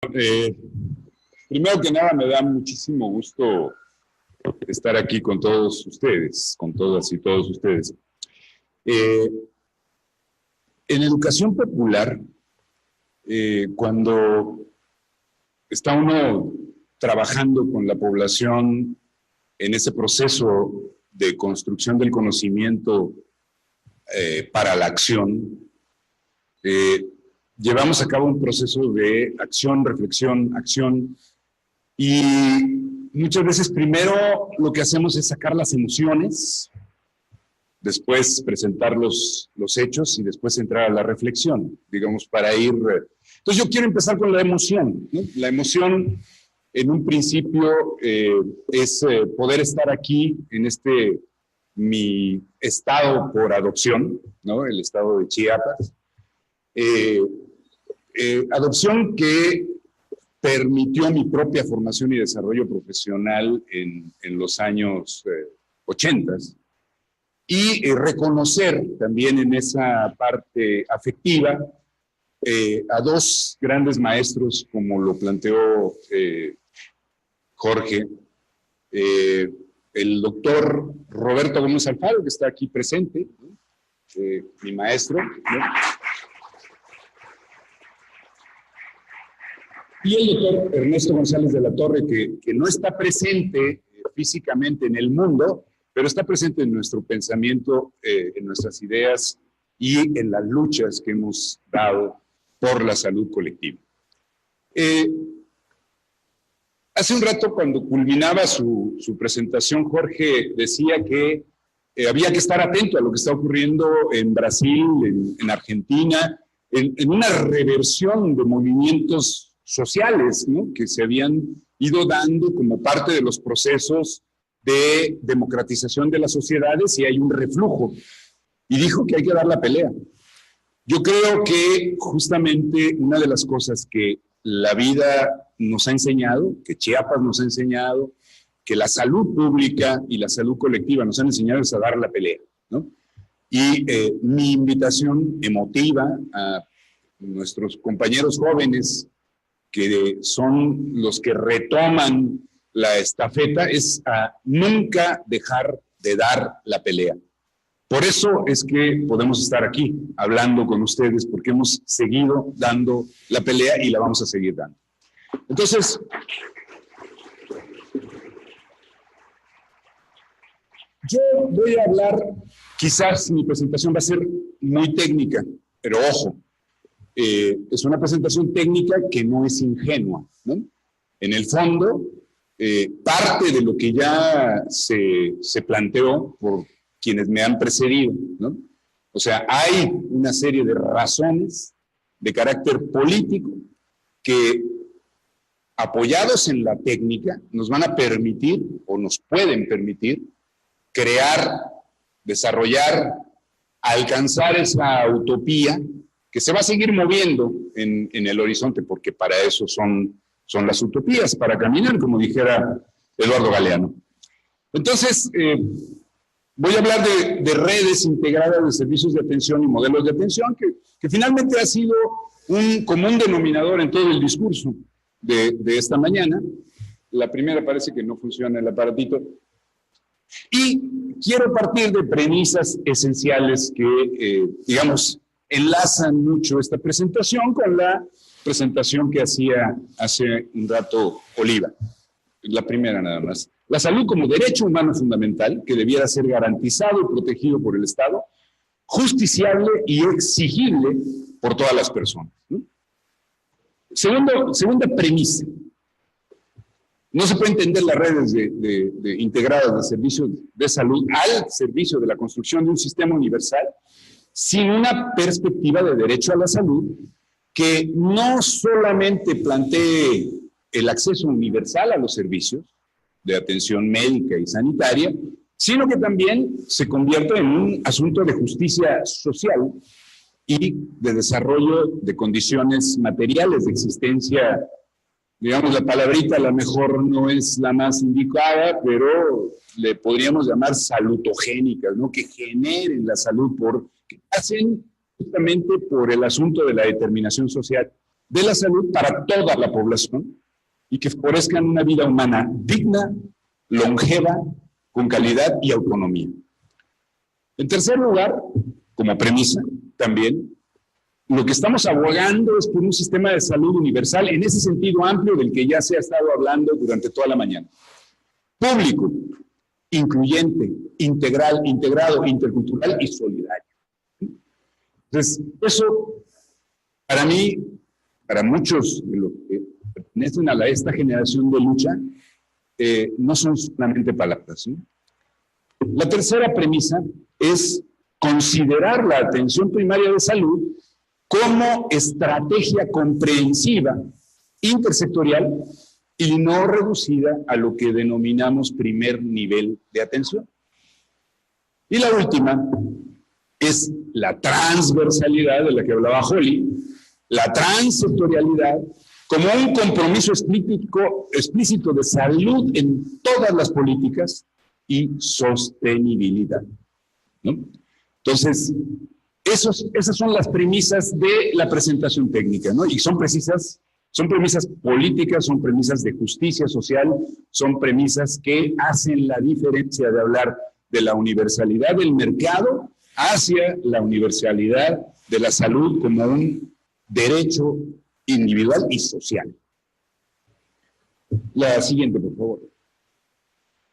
Eh, Primero que nada, me da muchísimo gusto estar aquí con todos ustedes, con todas y todos ustedes. Eh, en educación popular, cuando está uno trabajando con la población en ese proceso de construcción del conocimiento para la acción, llevamos a cabo un proceso de acción, reflexión, acción, y muchas veces primero lo que hacemos es sacar las emociones, después presentar los hechos y después entrar a la reflexión, digamos, para ir... Entonces yo quiero empezar con la emoción, ¿no? La emoción en un principio es poder estar aquí en mi estado por adopción, ¿no? El estado de Chiapas. Adopción que permitió mi propia formación y desarrollo profesional en los años 80 y reconocer también en esa parte afectiva a dos grandes maestros, como lo planteó Jorge, el doctor Roberto Gómez Alfaro, que está aquí presente, ¿no? Mi maestro, ¿no? Y el doctor Ernesto González de la Torre, que no está presente físicamente en el mundo, pero está presente en nuestro pensamiento, en nuestras ideas y en las luchas que hemos dado por la salud colectiva. Hace un rato, cuando culminaba su presentación, Jorge decía que había que estar atento a lo que está ocurriendo en Brasil, en Argentina, en una reversión de movimientos sociales, ¿no?, que se habían ido dando como parte de los procesos de democratización de las sociedades, y hay un reflujo. Y dijo que hay que dar la pelea. Yo creo que justamente una de las cosas que la vida nos ha enseñado, que Chiapas nos ha enseñado, que la salud pública y la salud colectiva nos han enseñado es a dar la pelea, ¿no? Y mi invitación emotiva a nuestros compañeros jóvenes, que son los que retoman la estafeta, es a nunca dejar de dar la pelea. Por eso es que podemos estar aquí hablando con ustedes, porque hemos seguido dando la pelea y la vamos a seguir dando. Entonces, yo voy a hablar, quizás mi presentación va a ser muy técnica, pero ojo, es una presentación técnica que no es ingenua, ¿no? En el fondo, parte de lo que ya se planteó por quienes me han precedido, ¿no? O sea, hay una serie de razones de carácter político que, apoyados en la técnica, nos van a permitir o nos pueden permitir crear, desarrollar, alcanzar esa utopía que se va a seguir moviendo en el horizonte, porque para eso son las utopías, para caminar, como dijera Eduardo Galeano. Entonces, voy a hablar de redes integradas de servicios de atención y modelos de atención, que finalmente ha sido un común denominador en todo el discurso de esta mañana. La primera parece que no funciona el aparatito. Y quiero partir de premisas esenciales que, digamos, enlazan mucho esta presentación con la presentación que hacía hace un rato Oliva. La primera nada más. La salud como derecho humano fundamental, que debiera ser garantizado y protegido por el Estado, justiciable y exigible por todas las personas, ¿no? Segunda premisa. No se puede entender las redes integradas de servicios de salud al servicio de la construcción de un sistema universal sin una perspectiva de derecho a la salud que no solamente plantee el acceso universal a los servicios de atención médica y sanitaria, sino que también se convierta en un asunto de justicia social y de desarrollo de condiciones materiales de existencia. Digamos, la palabrita a lo mejor no es la más indicada, pero le podríamos llamar salutogénicas, ¿no? Que generen la salud, que hacen justamente por el asunto de la determinación social de la salud para toda la población y que favorezcan una vida humana digna, longeva, con calidad y autonomía. En tercer lugar, como premisa también, lo que estamos abogando es por un sistema de salud universal en ese sentido amplio del que ya se ha estado hablando durante toda la mañana. Público, incluyente, integral, integrado, intercultural y solidario. Entonces, eso, para mí, para muchos de los que pertenecen a esta generación de lucha, no son solamente palabras, ¿sí? La tercera premisa es considerar la atención primaria de salud como estrategia comprensiva, intersectorial y no reducida a lo que denominamos primer nivel de atención. Y la última es la transversalidad de la que hablaba Holly, la transsectorialidad como un compromiso explícito de salud en todas las políticas y sostenibilidad, ¿no? Entonces, esas son las premisas de la presentación técnica, ¿no? Y son premisas políticas, son premisas de justicia social, son premisas que hacen la diferencia de hablar de la universalidad del mercado hacia la universalidad de la salud como un derecho individual y social. La siguiente, por favor.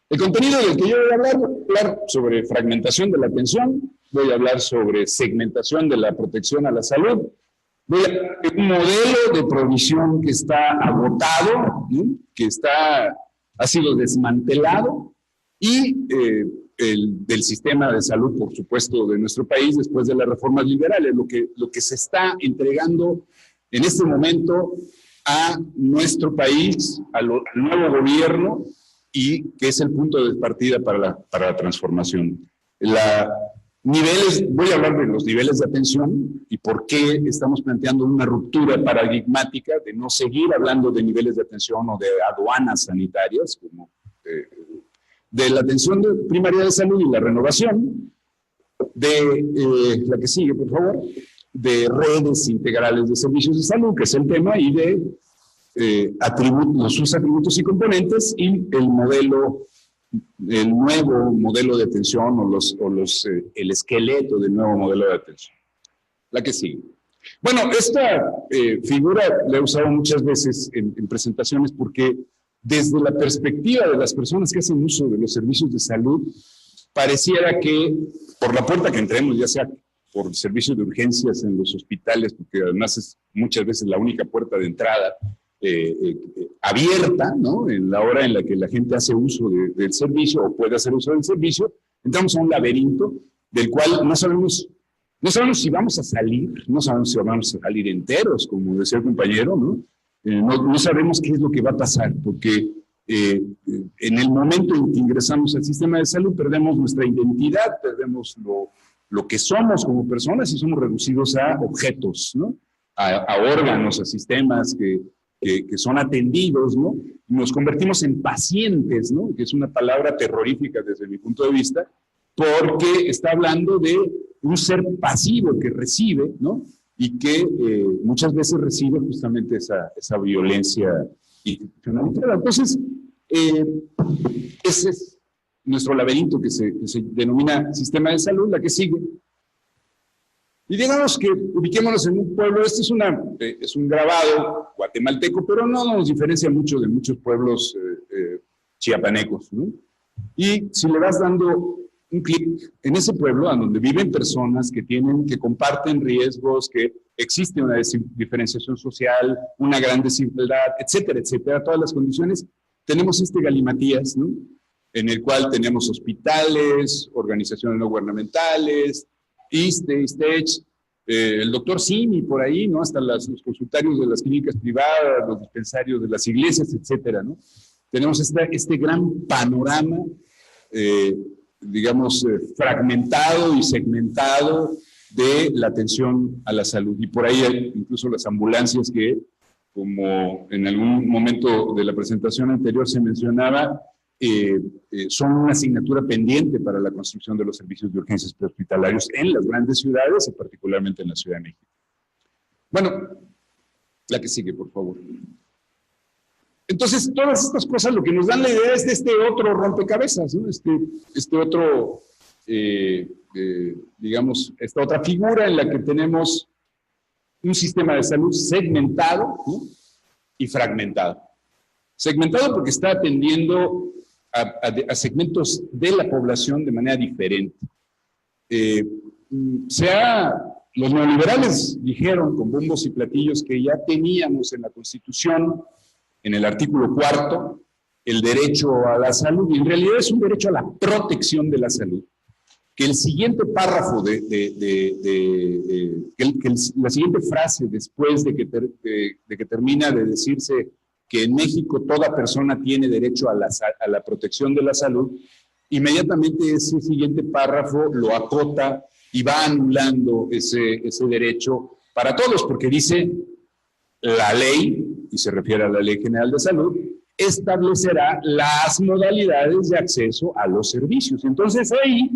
El contenido del que yo voy a hablar sobre fragmentación de la atención, voy a hablar sobre segmentación de la protección a la salud, voy a hablar de un modelo de provisión que está agotado, ¿no? Que ha sido desmantelado, y del sistema de salud, por supuesto, de nuestro país después de las reformas liberales, lo que se está entregando en este momento a nuestro país, al nuevo gobierno, y que es el punto de partida para la transformación. Voy a hablar de los niveles de atención y por qué estamos planteando una ruptura paradigmática de no seguir hablando de niveles de atención o de aduanas sanitarias, como de la atención primaria de salud y la renovación, de la que sigue, por favor, de redes integrales de servicios de salud, que es el tema, y de sus atributos y componentes, y el nuevo modelo de atención el esqueleto del nuevo modelo de atención. La que sigue. Bueno, esta figura la he usado muchas veces en presentaciones porque desde la perspectiva de las personas que hacen uso de los servicios de salud, pareciera que por la puerta que entremos, ya sea por servicios de urgencias en los hospitales, porque además es muchas veces la única puerta de entrada abierta, ¿no? En la hora en la que la gente hace uso del servicio o puede hacer uso del servicio, entramos a un laberinto del cual no sabemos si vamos a salir, no sabemos si vamos a salir enteros, como decía el compañero, ¿no? No sabemos qué es lo que va a pasar, porque en el momento en que ingresamos al sistema de salud perdemos nuestra identidad, perdemos lo que somos como personas y somos reducidos a objetos, ¿no? A órganos, a sistemas que son atendidos, ¿no? Y nos convertimos en pacientes, ¿no? Que es una palabra terrorífica desde mi punto de vista, porque está hablando de un ser pasivo que recibe, ¿no? Y que muchas veces recibe justamente esa violencia institucional. Entonces, ese es nuestro laberinto que se denomina sistema de salud, la que sigue. Y digamos que ubiquémonos en un pueblo, este es un grabado guatemalteco, pero no nos diferencia mucho de muchos pueblos chiapanecos, ¿no? Y si le vas dando un clic en ese pueblo, a donde viven personas que comparten riesgos, que existe una diferenciación social, una gran desigualdad, etcétera, etcétera, todas las condiciones, tenemos este galimatías, ¿no? En el cual tenemos hospitales, organizaciones no gubernamentales, ISSSTE, ISTECH, el doctor Simi por ahí, ¿no? Hasta los consultarios de las clínicas privadas, los dispensarios de las iglesias, etcétera, ¿no? Tenemos este gran panorama, digamos, fragmentado y segmentado de la atención a la salud. Y por ahí hay incluso las ambulancias que, como en algún momento de la presentación anterior se mencionaba, son una asignatura pendiente para la construcción de los servicios de urgencias prehospitalarios en las grandes ciudades y particularmente en la Ciudad de México. Bueno, La que sigue, por favor. Entonces, todas estas cosas lo que nos dan la idea es de este otro rompecabezas, ¿no? Este otro, digamos, esta otra figura en la que tenemos un sistema de salud segmentado, ¿no? Y fragmentado. Segmentado porque está atendiendo a segmentos de la población de manera diferente. Los neoliberales dijeron con bombos y platillos que ya teníamos en la Constitución, en el artículo 4, el derecho a la salud, y en realidad es un derecho a la protección de la salud. Que el siguiente párrafo, la siguiente frase después de que termina de decirse que en México toda persona tiene derecho a la protección de la salud, inmediatamente ese siguiente párrafo lo acota y va anulando ese derecho para todos, porque dice la ley, y se refiere a la Ley General de Salud, establecerá las modalidades de acceso a los servicios. Entonces ahí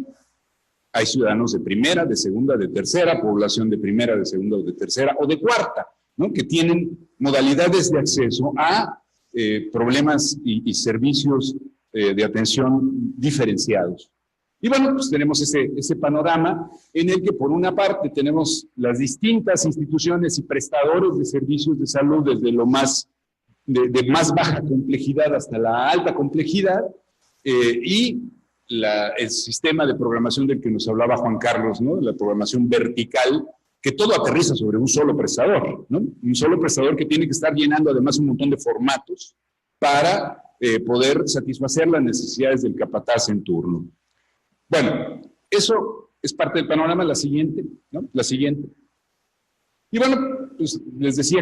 hay ciudadanos de primera, de segunda, de tercera, población de primera, de segunda o de tercera o de cuarta, ¿no? Que tienen modalidades de acceso a problemas y servicios de atención diferenciados. Y bueno, pues tenemos ese panorama en el que por una parte tenemos las distintas instituciones y prestadores de servicios de salud desde lo más, de más baja complejidad hasta la alta complejidad y el sistema de programación del que nos hablaba Juan Carlos, ¿no? La programación vertical, que todo aterriza sobre un solo prestador, ¿no? Un solo prestador que tiene que estar llenando además un montón de formatos para poder satisfacer las necesidades del capataz en turno. Bueno, eso es parte del panorama. La siguiente, ¿no? La siguiente. Y bueno, pues les decía,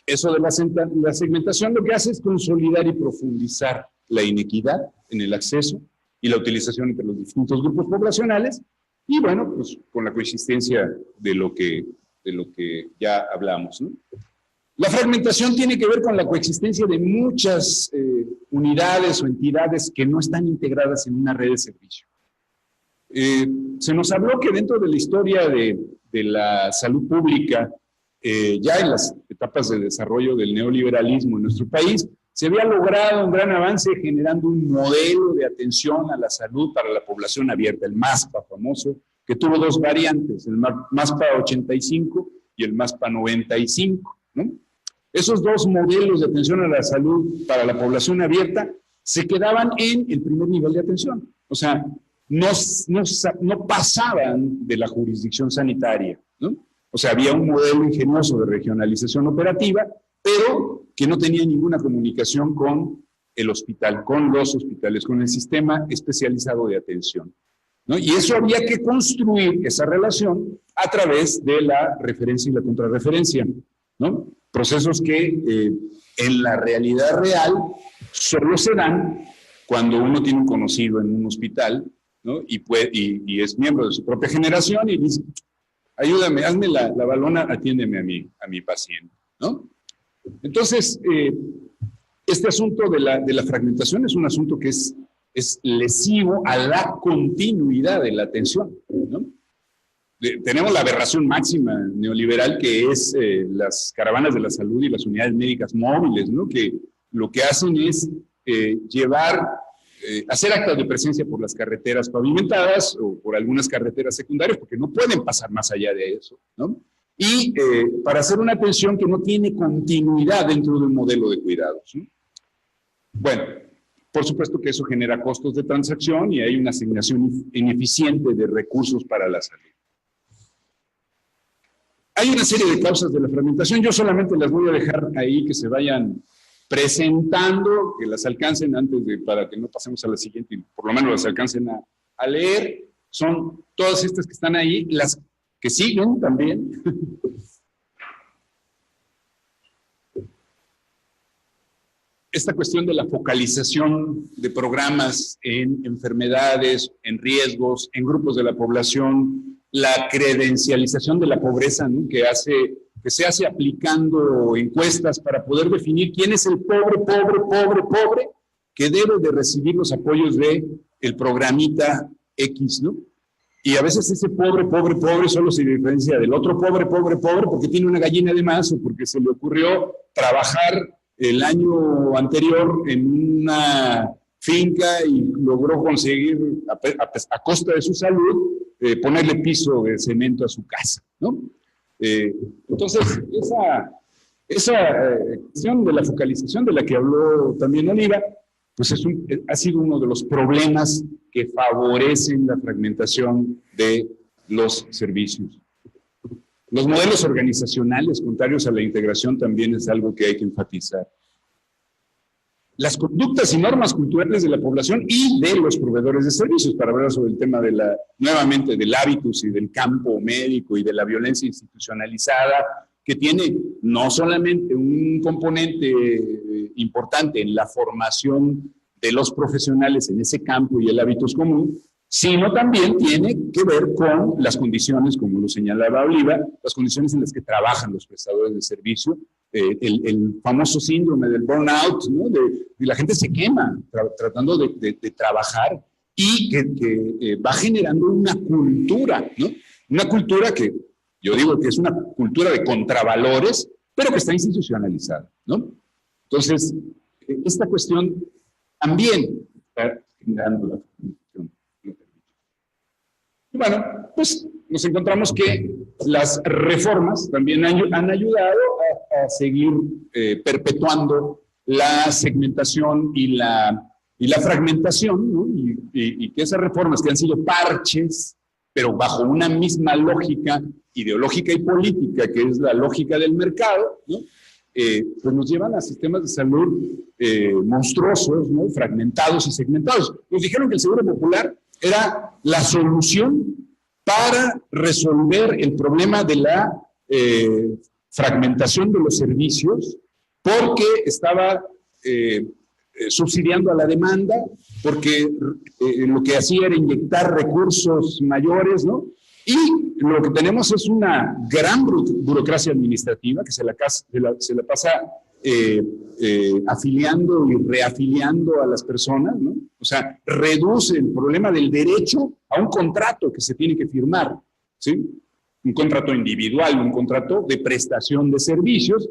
eso de la segmentación lo que hace es consolidar y profundizar la inequidad en el acceso y la utilización entre los distintos grupos poblacionales, y bueno, pues con la coexistencia de lo que ya hablamos, ¿no? La fragmentación tiene que ver con la coexistencia de muchas unidades o entidades que no están integradas en una red de servicio. Se nos habló que dentro de la historia de la salud pública, ya en las etapas de desarrollo del neoliberalismo en nuestro país, se había logrado un gran avance generando un modelo de atención a la salud para la población abierta, el MASPA famoso, que tuvo dos variantes, el MASPA 85 y el MASPA 95, ¿no? Esos dos modelos de atención a la salud para la población abierta se quedaban en el primer nivel de atención, o sea, no pasaban de la jurisdicción sanitaria, ¿no? O sea, había un modelo ingenioso de regionalización operativa, pero que no tenía ninguna comunicación con el hospital, con los hospitales, con el sistema especializado de atención, ¿no? Y eso había que construir esa relación a través de la referencia y la contrarreferencia, ¿no? Procesos que en la realidad real solo se dan cuando uno tiene un conocido en un hospital, ¿no? Y es miembro de su propia generación y dice, ayúdame, hazme la balona, atiéndeme a mi paciente, ¿no? Entonces, este asunto de la fragmentación es un asunto que es lesivo a la continuidad de la atención, ¿no? Tenemos la aberración máxima neoliberal que es las caravanas de la salud y las unidades médicas móviles, ¿no? Que lo que hacen es hacer actas de presencia por las carreteras pavimentadas o por algunas carreteras secundarias, porque no pueden pasar más allá de eso, ¿no? Y para hacer una atención que no tiene continuidad dentro de un modelo de cuidados, ¿no? Bueno, por supuesto que eso genera costos de transacción y hay una asignación ineficiente de recursos para la salud. Hay una serie de causas de la fragmentación, yo solamente las voy a dejar ahí que se vayan presentando, que las alcancen para que no pasemos a la siguiente y por lo menos las alcancen a leer. Son todas estas que están ahí, las que siguen también. Esta cuestión de la focalización de programas en enfermedades, en riesgos, en grupos de la población, la credencialización de la pobreza, ¿no? que se hace aplicando encuestas para poder definir quién es el pobre, que debe de recibir los apoyos de el programita X, ¿no? Y a veces ese pobre solo se diferencia del otro pobre porque tiene una gallina de más o porque se le ocurrió trabajar el año anterior en una finca y logró conseguir, a costa de su salud, ponerle piso de cemento a su casa, ¿no? Entonces, esa cuestión de la focalización de la que habló también Oliva, pues ha sido uno de los problemas que favorecen la fragmentación de los servicios. Los modelos organizacionales contrarios a la integración también es algo que hay que enfatizar. Las conductas y normas culturales de la población y de los proveedores de servicios, para hablar sobre el tema nuevamente del hábitus y del campo médico y de la violencia institucionalizada, que tiene no solamente un componente importante en la formación de los profesionales en ese campo y el hábitus común, sino también tiene que ver con las condiciones, como lo señalaba Oliva, las condiciones en las que trabajan los prestadores de servicio, el famoso síndrome del burnout, ¿no? De la gente se quema tratando de trabajar y que va generando una cultura, ¿no? Una cultura que yo digo que es una cultura de contravalores, pero que está institucionalizada, ¿no? Entonces, esta cuestión también está generando la formación. Y bueno, pues nos encontramos que las reformas también han ayudado a seguir perpetuando la segmentación y la fragmentación, ¿no? Y que esas reformas que han sido parches, pero bajo una misma lógica ideológica y política, que es la lógica del mercado, ¿no? Pues nos llevan a sistemas de salud monstruosos, ¿no? Fragmentados y segmentados. Nos dijeron que el Seguro Popular era la solución para resolver el problema de la fragmentación de los servicios, porque estaba subsidiando a la demanda, porque lo que hacía era inyectar recursos mayores, ¿no? Y lo que tenemos es una gran burocracia administrativa que se la pasa afiliando y reafiliando a las personas, ¿no? O sea, reduce el problema del derecho a un contrato que se tiene que firmar, ¿sí? Un contrato individual, un contrato de prestación de servicios,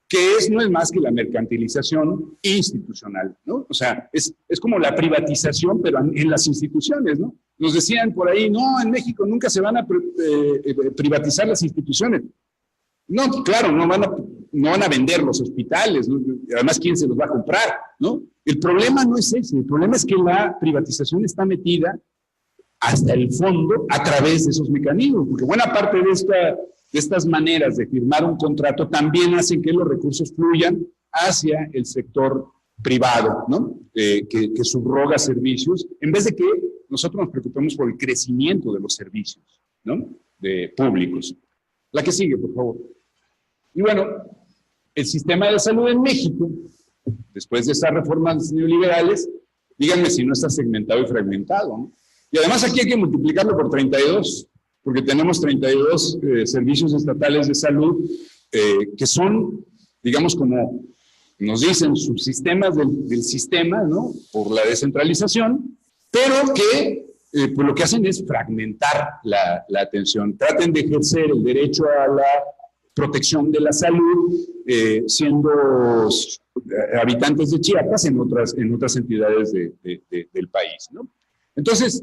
que no es más que la mercantilización institucional, ¿no? O sea, es como la privatización, pero en las instituciones, ¿no? Nos decían por ahí, no, en México nunca se van a privatizar las instituciones. No, claro, no van a vender los hospitales, ¿no? Además, ¿quién se los va a comprar, no? El problema no es ese, el problema es que la privatización está metida hasta el fondo a través de esos mecanismos, porque buena parte de estas maneras de firmar un contrato también hacen que los recursos fluyan hacia el sector privado, ¿no? Que subroga servicios, en vez de que nosotros nos preocupemos por el crecimiento de los servicios, ¿no? Públicos. La que sigue, por favor. Y bueno, el sistema de salud en México, después de esas reformas neoliberales, díganme si no está segmentado y fragmentado, ¿no? Y además aquí hay que multiplicarlo por 32, porque tenemos 32 servicios estatales de salud que son, digamos, como nos dicen, subsistemas del sistema, ¿no? Por la descentralización, pero que pues lo que hacen es fragmentar la atención. Traten de ejercer el derecho a la protección de la salud siendo habitantes de Chiapas en otras entidades del país, ¿no? Entonces,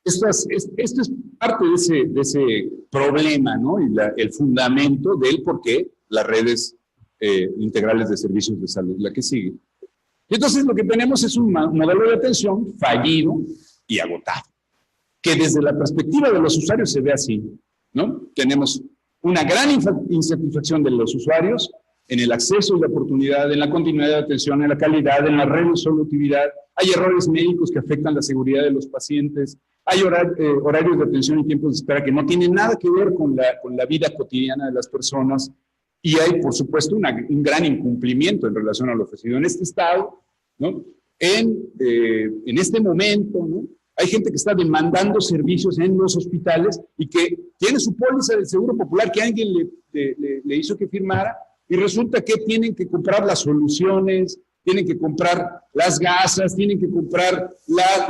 esto es parte de ese problema, ¿no? Y el fundamento del por qué las redes integrales de servicios de salud, la que sigue. Y entonces lo que tenemos es un modelo de atención fallido y agotado, que desde la perspectiva de los usuarios se ve así, ¿no? Tenemos una gran insatisfacción de los usuarios en el acceso y la oportunidad, en la continuidad de atención, en la calidad, en la resolutividad. Hay errores médicos que afectan la seguridad de los pacientes. Hay horarios de atención y tiempos de espera que no tienen nada que ver con la vida cotidiana de las personas. Y hay, por supuesto, un gran incumplimiento en relación a lo ofrecido en este estado, ¿no? En este momento, ¿no? Hay gente que está demandando servicios en los hospitales y que tiene su póliza del Seguro Popular que alguien le hizo que firmara y resulta que tienen que comprar las soluciones, tienen que comprar las gasas, tienen que comprar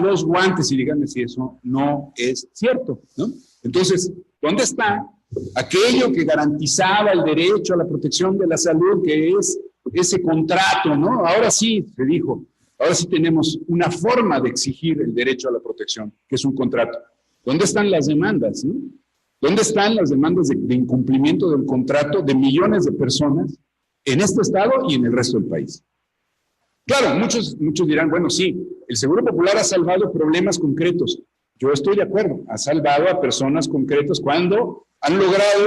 los guantes, y díganme si eso no es cierto, ¿no? Entonces, ¿dónde está aquello que garantizaba el derecho a la protección de la salud, que es ese contrato, ¿no? Ahora sí, se dijo, ahora sí tenemos una forma de exigir el derecho a la protección, que es un contrato. ¿Dónde están las demandas, no? ¿Dónde están las demandas de incumplimiento del contrato de millones de personas en este estado y en el resto del país? Claro, muchos dirán, bueno, sí, el Seguro Popular ha salvado problemas concretos. Yo estoy de acuerdo, ha salvado a personas concretas cuando han logrado,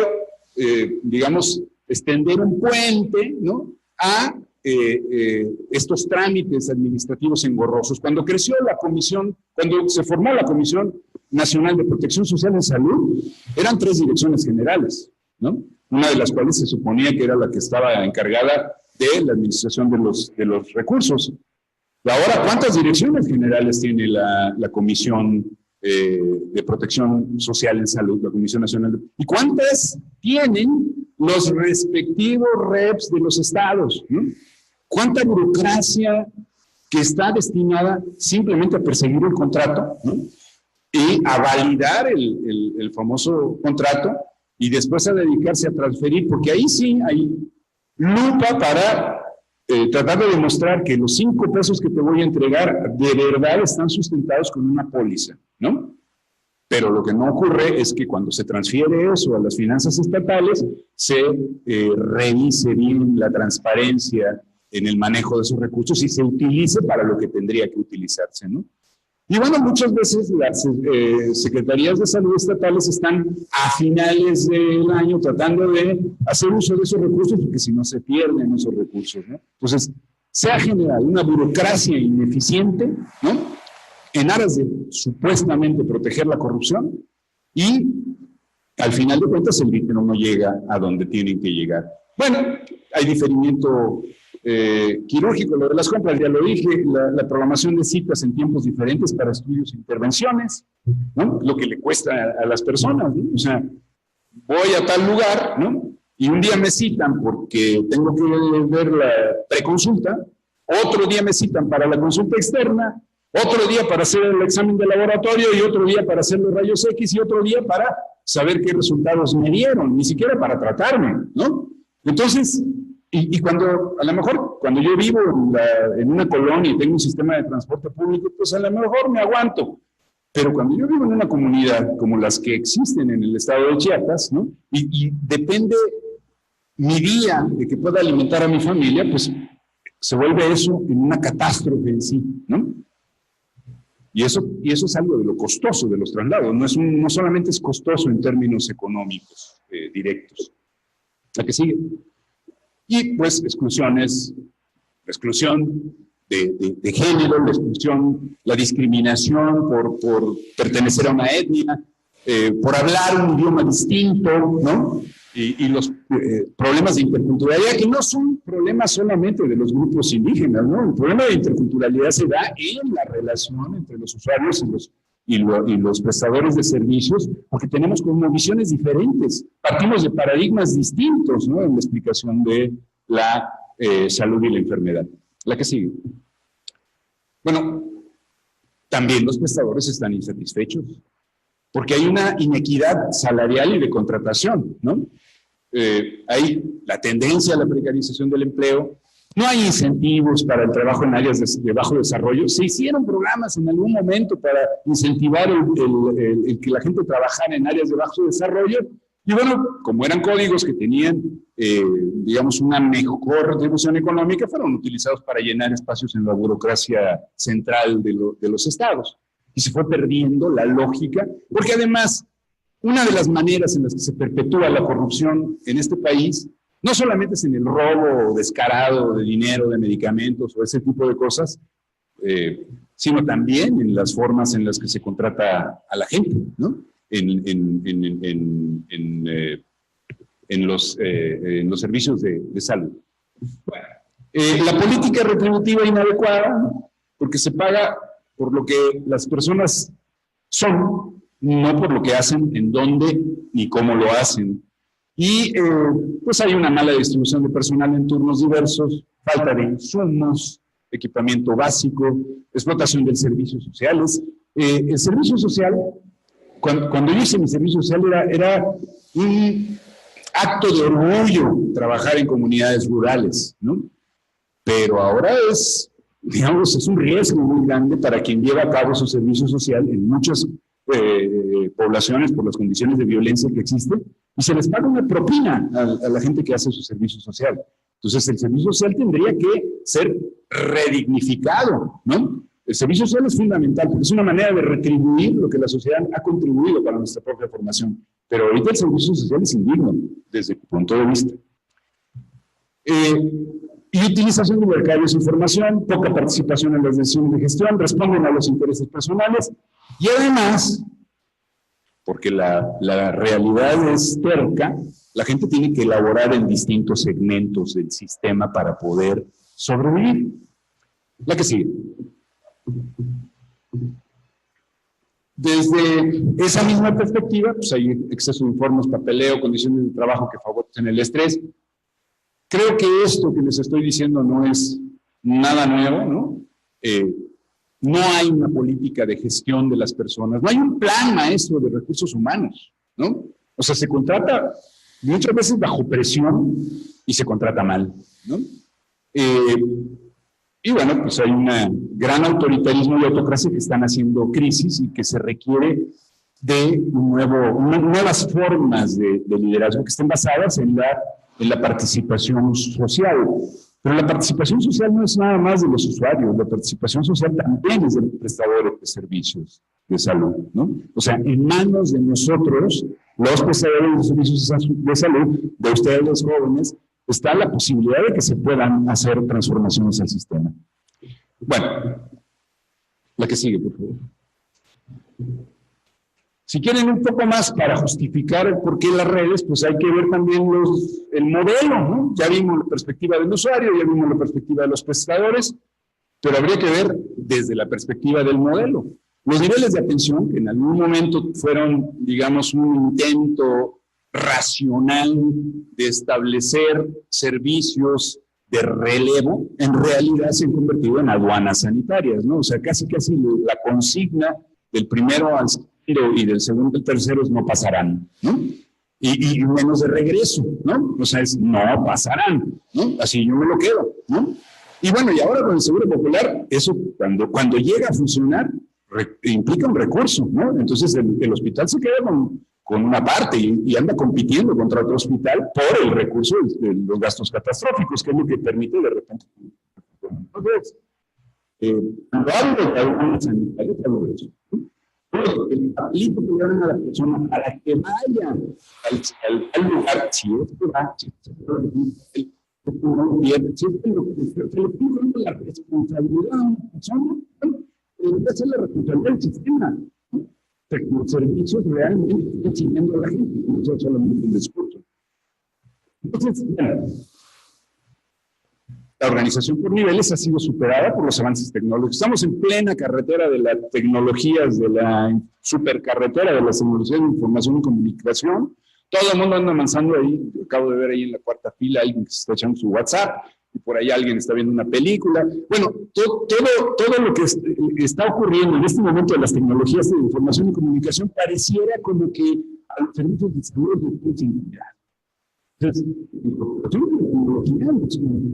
digamos, extender un puente, ¿no?, a estos trámites administrativos engorrosos. Cuando creció la comisión, cuando se formó la Comisión Nacional de Protección Social en Salud, eran 3 direcciones generales, ¿no? Una de las cuales se suponía que era la que estaba encargada de la administración de los recursos. Y ahora, ¿cuántas direcciones generales tiene la Comisión de Protección Social en Salud, la Comisión Nacional? ¿Y cuántas tienen los respectivos reps de los estados, ¿no? ¿Cuánta burocracia que está destinada simplemente a perseguir el contrato, ¿no?, y a validar el famoso contrato, y después a dedicarse a transferir, porque ahí sí hay lupa para tratar de demostrar que los 5 pesos que te voy a entregar de verdad están sustentados con una póliza, ¿no? Pero lo que no ocurre es que cuando se transfiere eso a las finanzas estatales, se revise bien la transparencia en el manejo de esos recursos y se utilice para lo que tendría que utilizarse, ¿no? Y bueno, muchas veces las secretarías de salud estatales están a finales del año tratando de hacer uso de esos recursos, porque si no se pierden esos recursos, ¿no? Entonces, se ha generado una burocracia ineficiente, ¿no?, en aras de supuestamente proteger la corrupción, y al final de cuentas el dinero no llega a donde tienen que llegar. Bueno, hay diferimiento quirúrgico, lo de las compras, ya lo dije, la programación de citas en tiempos diferentes para estudios e intervenciones, ¿no?, lo que le cuesta a las personas, ¿no? O sea, voy a tal lugar, ¿no?, y un día me citan porque tengo que ver la preconsulta, otro día me citan para la consulta externa, otro día para hacer el examen de laboratorio, y otro día para hacer los rayos X, y otro día para saber qué resultados me dieron, ni siquiera para tratarme, ¿no? Entonces, y cuando, a lo mejor, cuando yo vivo en una colonia y tengo un sistema de transporte público, pues a lo mejor me aguanto. Pero cuando yo vivo en una comunidad como las que existen en el estado de Chiapas, ¿no?, y depende mi día de que pueda alimentar a mi familia, pues se vuelve eso en una catástrofe en sí, ¿no? Y eso es algo de lo costoso de los traslados. No solamente es costoso en términos económicos directos. La que sigue. Y pues exclusiones, la exclusión de género, la exclusión, la discriminación por pertenecer a una etnia, por hablar un idioma distinto, ¿no? Y los problemas de interculturalidad, que no son problemas solamente de los grupos indígenas, ¿no? El problema de interculturalidad se da en la relación entre los usuarios y los prestadores de servicios, porque tenemos como visiones diferentes, partimos de paradigmas distintos, ¿no?, en la explicación de la salud y la enfermedad. La que sigue. Bueno, también los prestadores están insatisfechos, porque hay una inequidad salarial y de contratación, ¿no? Hay la tendencia a la precarización del empleo, no hay incentivos para el trabajo en áreas de bajo desarrollo. Se hicieron programas en algún momento para incentivar el que la gente trabajara en áreas de bajo desarrollo, y bueno, como eran códigos que tenían, digamos, una mejor retribución económica, fueron utilizados para llenar espacios en la burocracia central de los estados. Y se fue perdiendo la lógica, porque además, una de las maneras en las que se perpetúa la corrupción en este país, no solamente es en el robo descarado de dinero, de medicamentos o ese tipo de cosas, sino también en las formas en las que se contrata a la gente, ¿no? En los servicios de salud. Bueno, la política retributiva inadecuada, porque se paga por lo que las personas son, no por lo que hacen, en dónde ni cómo lo hacen. Y pues hay una mala distribución de personal en turnos diversos, falta de insumos, equipamiento básico, explotación de servicios sociales. El servicio social, cuando yo hice mi servicio social, era un acto de orgullo trabajar en comunidades rurales, ¿no? Pero ahora digamos, es un riesgo muy grande para quien lleva a cabo su servicio social en muchas poblaciones por las condiciones de violencia que existen, y se les paga una propina a la gente que hace su servicio social. Entonces, el servicio social tendría que ser redignificado, ¿no? El servicio social es fundamental, porque es una manera de retribuir lo que la sociedad ha contribuido para nuestra propia formación. Pero ahorita el servicio social es indigno, desde mi punto de vista. Y utilización de becarios de información, poca participación en las decisiones de gestión, responden a los intereses personales, y además, porque la realidad es terca, la gente tiene que elaborar en distintos segmentos del sistema para poder sobrevivir. La que sigue. Desde esa misma perspectiva, pues hay exceso de informes, papeleo, condiciones de trabajo que favorecen el estrés. Creo que esto que les estoy diciendo no es nada nuevo, ¿no? No hay una política de gestión de las personas, no hay un plan maestro de recursos humanos, ¿no? O sea, se contrata muchas veces bajo presión y se contrata mal, ¿no? Y bueno, pues hay un gran autoritarismo y autocracia que están haciendo crisis y que se requiere de nuevas formas de liderazgo que estén basadas en la participación social. Pero la participación social no es nada más de los usuarios, la participación social también es de los prestadores de servicios de salud, ¿no? O sea, en manos de nosotros, los prestadores de servicios de salud, de ustedes los jóvenes, está la posibilidad de que se puedan hacer transformaciones al sistema. Bueno, la que sigue, por favor. Si quieren un poco más para justificar por qué las redes, pues hay que ver también el modelo, ¿no? Ya vimos la perspectiva del usuario, ya vimos la perspectiva de los prestadores, pero habría que ver desde la perspectiva del modelo. Los niveles de atención, que en algún momento fueron, digamos, un intento racional de establecer servicios de relevo, en realidad se han convertido en aduanas sanitarias, ¿no? O sea, casi la consigna del primero al segundo y del segundo al tercero no pasarán, ¿no? Y menos de regreso, ¿no? O sea, no pasarán, ¿no? Así yo me lo quedo, ¿no? Y bueno, y ahora con el Seguro Popular, eso cuando llega a funcionar, implica un recurso, ¿no? Entonces el hospital se queda con una parte y anda compitiendo contra otro hospital por el recurso de los gastos catastróficos, que es lo que permite de repente. Entonces, cuando hablo de algunos sanitarios, hablo de eso, ¿no? El papelito que le dan a la persona para que vaya al lugar, si es que va, si es que se le pide la responsabilidad a una persona, debería ser la responsabilidad del sistema, ¿no? Que los servicios realmente estén siguiendo a la gente, no sea solamente un discurso. Entonces, bueno, la organización por niveles ha sido superada por los avances tecnológicos. Estamos en plena carretera de las tecnologías, de la supercarretera de las tecnologías de información y comunicación. Todo el mundo anda avanzando ahí. Acabo de ver ahí en la cuarta fila alguien que se está echando su WhatsApp, y por ahí alguien está viendo una película. Bueno, todo lo que está ocurriendo en este momento de las tecnologías de información y comunicación pareciera como que a los servicios de salud les pueden integrar. Entonces,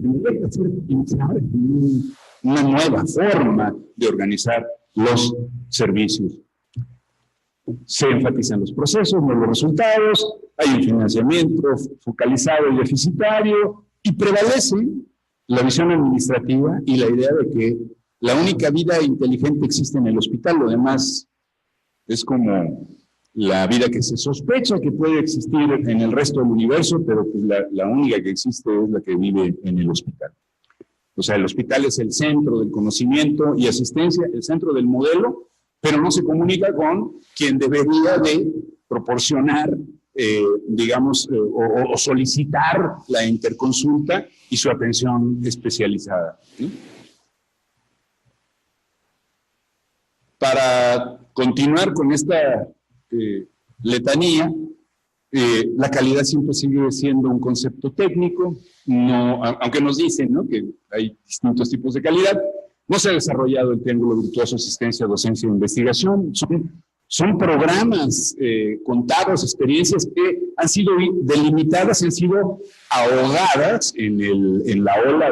tendría que hacer pensar en una nueva forma de organizar los servicios. Se enfatizan los procesos, no los resultados, hay un financiamiento focalizado y deficitario, y prevalece la visión administrativa y la idea de que la única vida inteligente existe en el hospital, lo demás es como la vida que se sospecha que puede existir en el resto del universo, pero pues la única que existe es la que vive en el hospital. O sea, el hospital es el centro del conocimiento y asistencia, el centro del modelo, pero no se comunica con quien debería de proporcionar, digamos, o solicitar la interconsulta y su atención especializada, ¿sí? Para continuar con esta letanía, La calidad siempre sigue siendo un concepto técnico, no, aunque nos dicen, ¿no?, que hay distintos tipos de calidad. No se ha desarrollado el triángulo virtuoso asistencia, docencia e investigación. Son programas contados, experiencias que han sido delimitadas, han sido ahogadas en la ola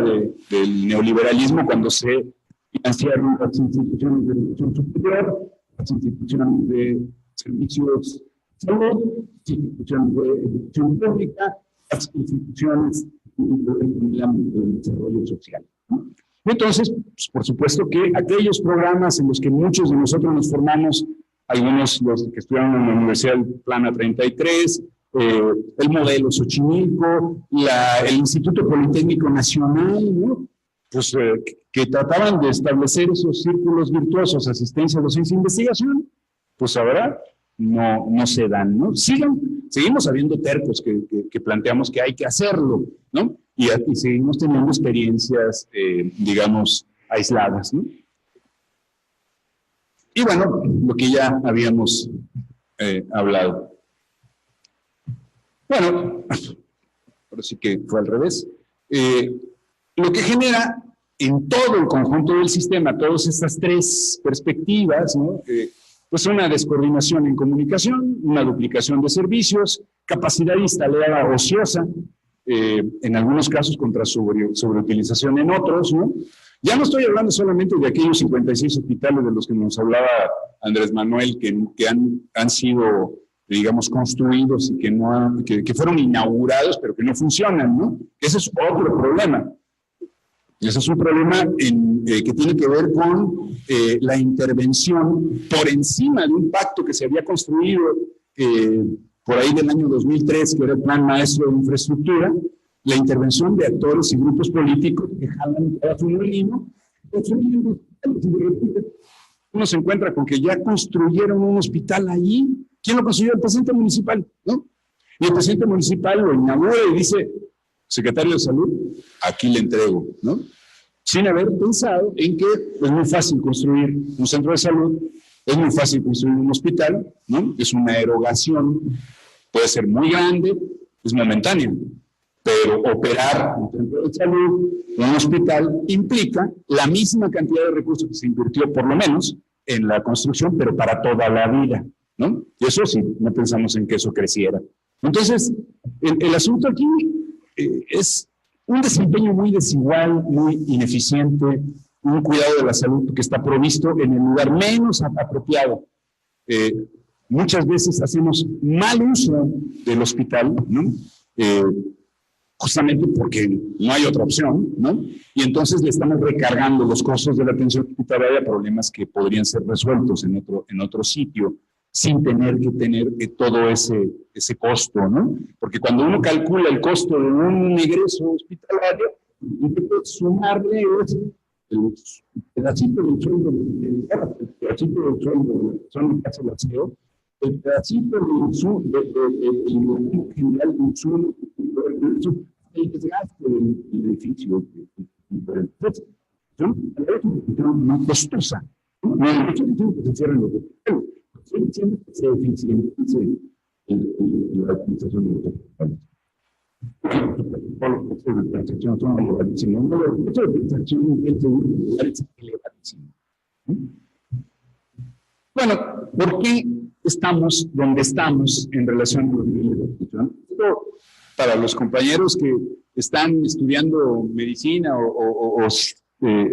del neoliberalismo cuando se financiaron las instituciones de educación superior, las instituciones de servicios de salud, las instituciones de educación pública, las instituciones del ámbito del desarrollo social, ¿no? Entonces, pues, por supuesto que aquellos programas en los que muchos de nosotros nos formamos, algunos los que estudiaron en la Universidad del Plana 33, el modelo Xochimilco, el Instituto Politécnico Nacional, ¿no?, pues, que trataban de establecer esos círculos virtuosos, asistencia, docencia e investigación, pues ahora no se dan, ¿no? Seguimos habiendo tercos que planteamos que hay que hacerlo, ¿no? Y seguimos teniendo experiencias, digamos, aisladas, ¿no? Y bueno, lo que ya habíamos hablado. Bueno, ahora sí que fue al revés. Lo que genera en todo el conjunto del sistema, todas estas tres perspectivas, ¿no?, pues una descoordinación en comunicación, una duplicación de servicios, capacidad instalada ociosa, en algunos casos contra sobreutilización en otros, ¿no? Ya no estoy hablando solamente de aquellos 56 hospitales de los que nos hablaba Andrés Manuel, que han sido, digamos, construidos y que fueron inaugurados, pero que no funcionan, ¿no? Ese es otro problema. Ese es un problema que tiene que ver con la intervención por encima de un pacto que se había construido por ahí del año 2003, que era el Plan Maestro de Infraestructura, la intervención de actores y grupos políticos que jalan cada funolino, construyendo hospitales, y de repente uno se encuentra con que ya construyeron un hospital allí. ¿Quién lo construyó? El presidente municipal, ¿no? Y el presidente municipal lo inaugura y dice: secretario de Salud, aquí le entrego, ¿no? Sin haber pensado en que es muy fácil construir un centro de salud, es muy fácil construir un hospital, ¿no? Es una erogación, puede ser muy grande, es momentánea, pero operar un centro de salud, un hospital, implica la misma cantidad de recursos que se invirtió, por lo menos, en la construcción, pero para toda la vida, ¿no? Y eso sí, no pensamos en que eso creciera. Entonces, el asunto aquí es un desempeño muy desigual, muy ineficiente, un cuidado de la salud que está provisto en el lugar menos apropiado. Muchas veces hacemos mal uso del hospital, ¿no? Justamente porque no hay otra opción, ¿no? Y entonces le estamos recargando los costos de la atención hospitalaria a problemas que podrían ser resueltos en otro sitio, sin tener que tener todo ese costo, ¿no? Porque cuando uno calcula el costo de un egreso hospitalario, sumarle el pedacito del sueldo, el pedacito del sueldo de la persona que hace el aseo, el pedacito del general de insumo, el desgaste del edificio. Entonces, son más costosa. No estoy diciendo que se cierren los hospitales, estoy diciendo que se eficientice la administración de los hospitales. Los costos de transacción son elevadísimos. El costo de transacción del seguro es elevadísimo. Bueno, ¿por qué estamos donde estamos en relación a los niveles de atención? Esto, para los compañeros que están estudiando medicina o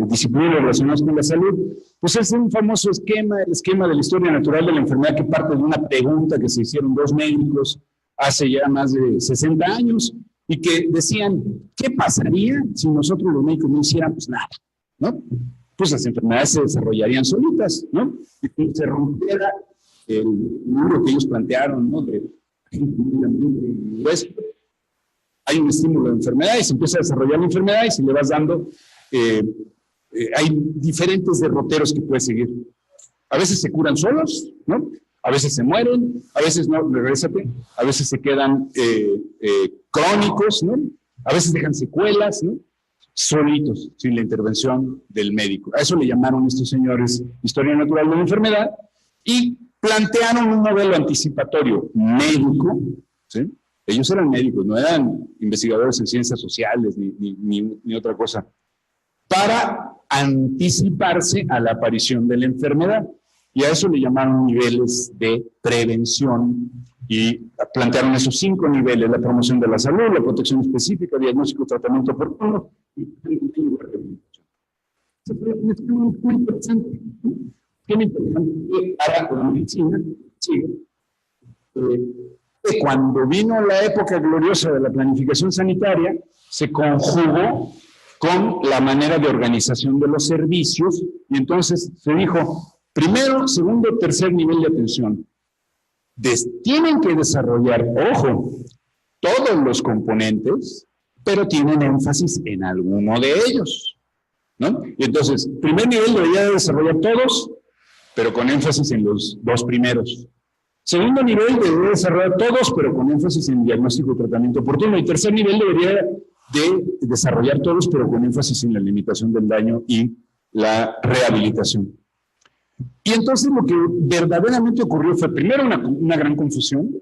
disciplinas relacionadas con la salud, pues es un famoso esquema, el esquema de la historia natural de la enfermedad, que parte de una pregunta que se hicieron dos médicos hace ya más de 60 años y que decían: ¿qué pasaría si nosotros los médicos no hiciéramos nada? ¿No? Pues las enfermedades se desarrollarían solitas, ¿no? Y se rompiera el muro que ellos plantearon, ¿no? Hay un estímulo de enfermedad y se empieza a desarrollar la enfermedad, y si le vas dando, hay diferentes derroteros que puedes seguir. A veces se curan solos, ¿no? A veces se mueren, a veces no, regrésate, a veces se quedan crónicos, ¿no? A veces dejan secuelas, ¿no? Solitos, sin la intervención del médico. A eso le llamaron estos señores historia natural de la enfermedad, y plantearon un modelo anticipatorio médico ¿sí? Ellos eran médicos, no eran investigadores en ciencias sociales ni otra cosa, para anticiparse a la aparición de la enfermedad. Y a eso le llamaron niveles de prevención y plantearon esos 5 niveles: la promoción de la salud, la protección específica, diagnóstico, tratamiento oportuno y rehabilitación. Eso fue un estudio muy interesante, ¿no? Qué importante para la medicina. Sí. Cuando vino la época gloriosa de la planificación sanitaria, se conjugó con la manera de organización de los servicios, y entonces se dijo, primero, segundo, tercer nivel de atención. Tienen que desarrollar, ojo, todos los componentes, pero tienen énfasis en alguno de ellos, ¿no? Y entonces, primer nivel debería desarrollar todos, pero con énfasis en los 2 primeros. Segundo nivel debería desarrollar todos, pero con énfasis en diagnóstico y tratamiento oportuno. Y tercer nivel debería de desarrollar todos, pero con énfasis en la limitación del daño y la rehabilitación. Y entonces lo que verdaderamente ocurrió fue primero una gran confusión,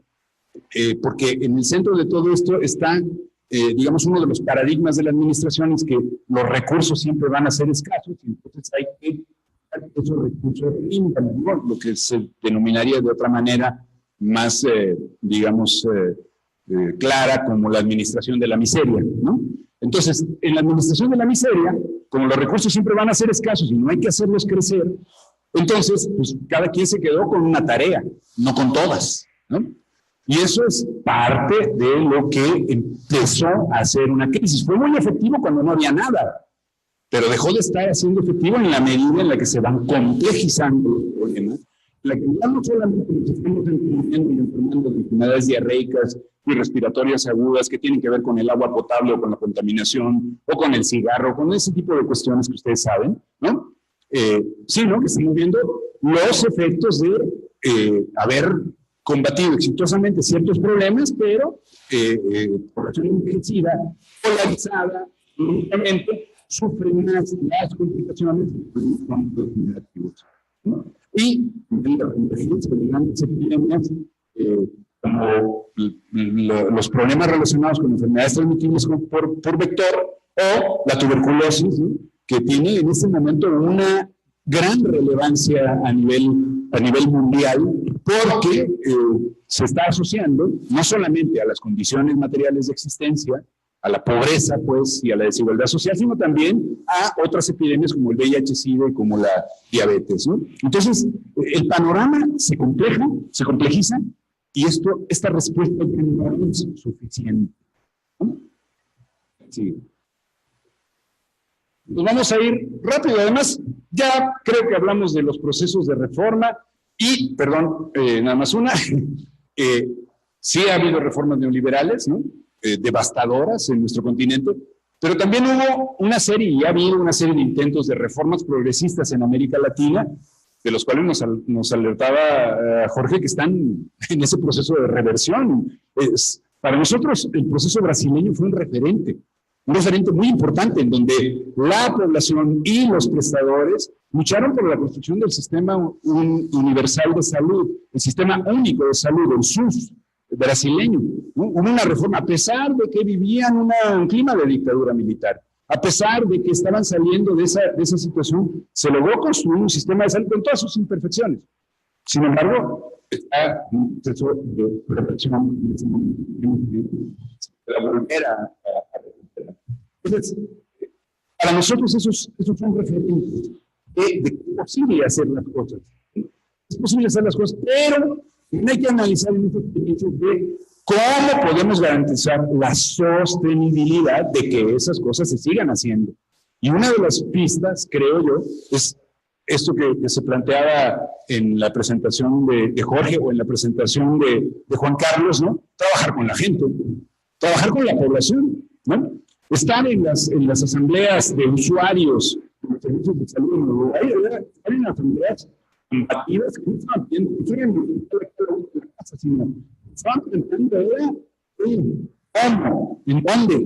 porque en el centro de todo esto está, digamos, uno de los paradigmas de la administración es que los recursos siempre van a ser escasos, y entonces hay que esos recursos rindan, ¿no? Lo que se denominaría de otra manera más, digamos, clara como la administración de la miseria, ¿no? Entonces, en la administración de la miseria, como los recursos siempre van a ser escasos y no hay que hacerlos crecer, entonces, pues cada quien se quedó con una tarea, no con todas, ¿no? Y eso es parte de lo que empezó a ser una crisis. Fue muy efectivo cuando no había nada, pero dejó de estar siendo efectivo en la medida en la que se van complejizando los problemas, en la que ya no solamente nos estamos enfermando de enfermedades diarreicas y respiratorias agudas que tienen que ver con el agua potable o con la contaminación o con el cigarro, con ese tipo de cuestiones que ustedes saben, ¿no? Sino que estamos viendo los efectos de haber combatido exitosamente ciertos problemas, pero población envejecida, polarizada, únicamente, sufren más las complicaciones con los negativos, ¿no? Y en la convergencia de grandes epidemias, como los problemas relacionados con enfermedades transmitibles por vector o la tuberculosis, ¿no? Que tiene en este momento una gran relevancia a nivel mundial, porque se está asociando no solamente a las condiciones materiales de existencia, a la pobreza, pues, y a la desigualdad social, sino también a otras epidemias como el VIH-Sida y como la diabetes, ¿no? Entonces, el panorama se complejiza, y esta respuesta no es suficiente, ¿no? Sí. Nos vamos a ir rápido. Además, ya creo que hablamos de los procesos de reforma y, perdón, nada más una, sí ha habido reformas neoliberales, ¿no? Devastadoras en nuestro continente, pero también hubo una serie, y ha habido una serie de intentos de reformas progresistas en América Latina, de los cuales nos alertaba Jorge, que están en ese proceso de reversión. Para nosotros el proceso brasileño fue un referente muy importante, en donde la población y los prestadores lucharon por la construcción del sistema universal de salud, el sistema único de salud, el SUS brasileño, ¿no? Hubo una reforma, a pesar de que vivían un clima de dictadura militar, a pesar de que estaban saliendo de esa situación, se logró construir un sistema de salud con todas sus imperfecciones. Sin embargo, está un proceso de reflexión para volver a recuperar. Entonces, para nosotros esos son referentes de que es posible hacer las cosas. Es posible hacer las cosas, pero hay que analizar en estos principios de cómo podemos garantizar la sostenibilidad de que esas cosas se sigan haciendo. Y una de las pistas, creo yo, es esto que se planteaba en la presentación de Jorge o en la presentación de Juan Carlos, ¿no? Trabajar con la gente, trabajar con la población, ¿no? Estar en las asambleas de usuarios de los servicios de salud en Uruguay, estar en asambleas combativas que no estaban viendo, no estaban viendo la casa, sino estaban pensando, ¿cómo? ¿En dónde?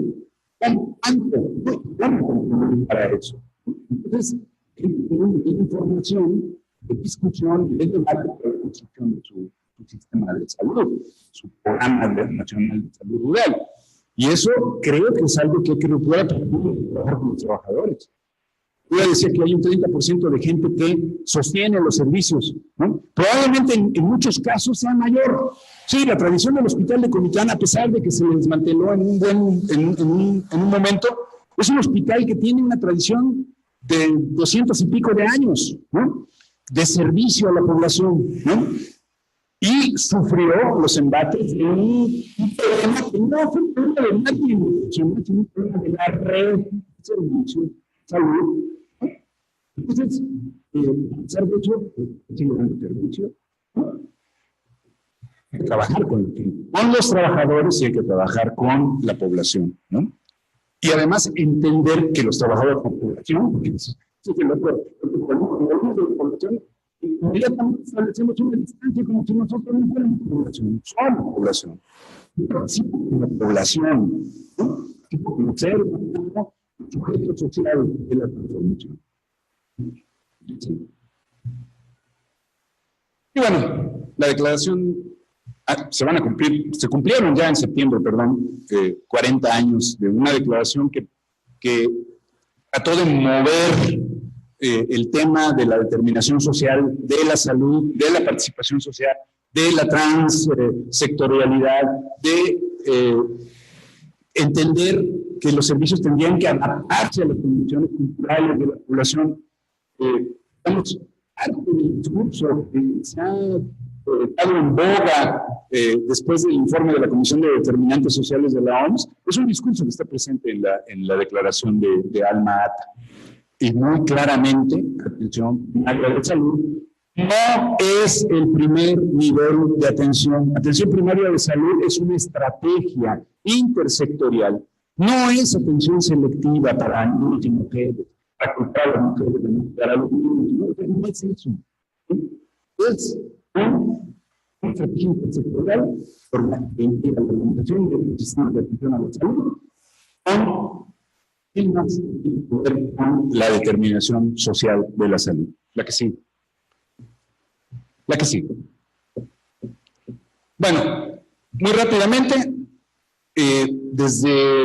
¿Cuánto para eso? Entonces, hay información, de discusión, de debate para la construcción de su su sistema de salud, su programa nacional de salud rural. Y eso creo que es algo que hay que recuperar para trabajar con los trabajadores. Yo decía que hay un 30% de gente que sostiene los servicios, ¿no? Probablemente en muchos casos sea mayor. Sí, la tradición del hospital de Comitán, a pesar de que se le desmanteló en un momento, es un hospital que tiene una tradición de 200 y pico de años, ¿no? De servicio a la población, ¿no? Y sufrió los embates en un problema que no fue un problema de nadie, sino un problema de la red de servicio de salud. Entonces, hacer de hecho, sigue dando servicio, ¿no? Hay que trabajar con los trabajadores y hay que trabajar con la población, ¿no? Y además entender que los trabajadores con población, porque es el otro población, inmediatamente establecemos una distancia como si nosotros no fuéramos población, somos población. Participo con la población, ¿no? Conocer como sujeto social de la transformación. Sí. Y bueno, la declaración se cumplieron ya en septiembre, 40 años de una declaración que trató de mover el tema de la determinación social, de la salud, de la participación social, de la transsectorialidad, de entender que los servicios tendrían que adaptarse a las condiciones culturales de la población. Estamos hartos del discurso que se ha estado en boga después del informe de la Comisión de Determinantes Sociales de la OMS. Es un discurso que está presente en la declaración de Alma-Ata. Y muy claramente, atención primaria de salud, no es el primer nivel de atención. Atención primaria de salud es una estrategia intersectorial. No es atención selectiva para niños y mujeres, para culpar a las mujeres, para los niños. No es eso. Es una estrategia intersectorial por la que implica la implementación del sistema de atención a la salud y más poder con la determinación social de la salud. La que sigue. La que sigue. Bueno, muy rápidamente, desde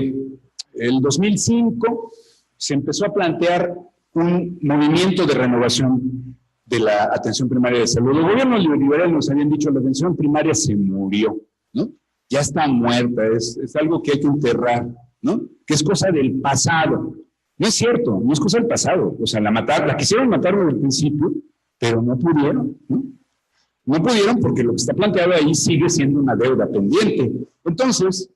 el 2005 se empezó a plantear un movimiento de renovación de la atención primaria de salud. Los gobiernos liberales nos habían dicho que la atención primaria se murió, ¿no? Ya está muerta, es algo que hay que enterrar, ¿no? Que es cosa del pasado. No es cierto, no es cosa del pasado. O sea, la quisieron matar desde el principio, pero no pudieron, ¿no? No pudieron porque lo que está planteado ahí sigue siendo una deuda pendiente. Entonces,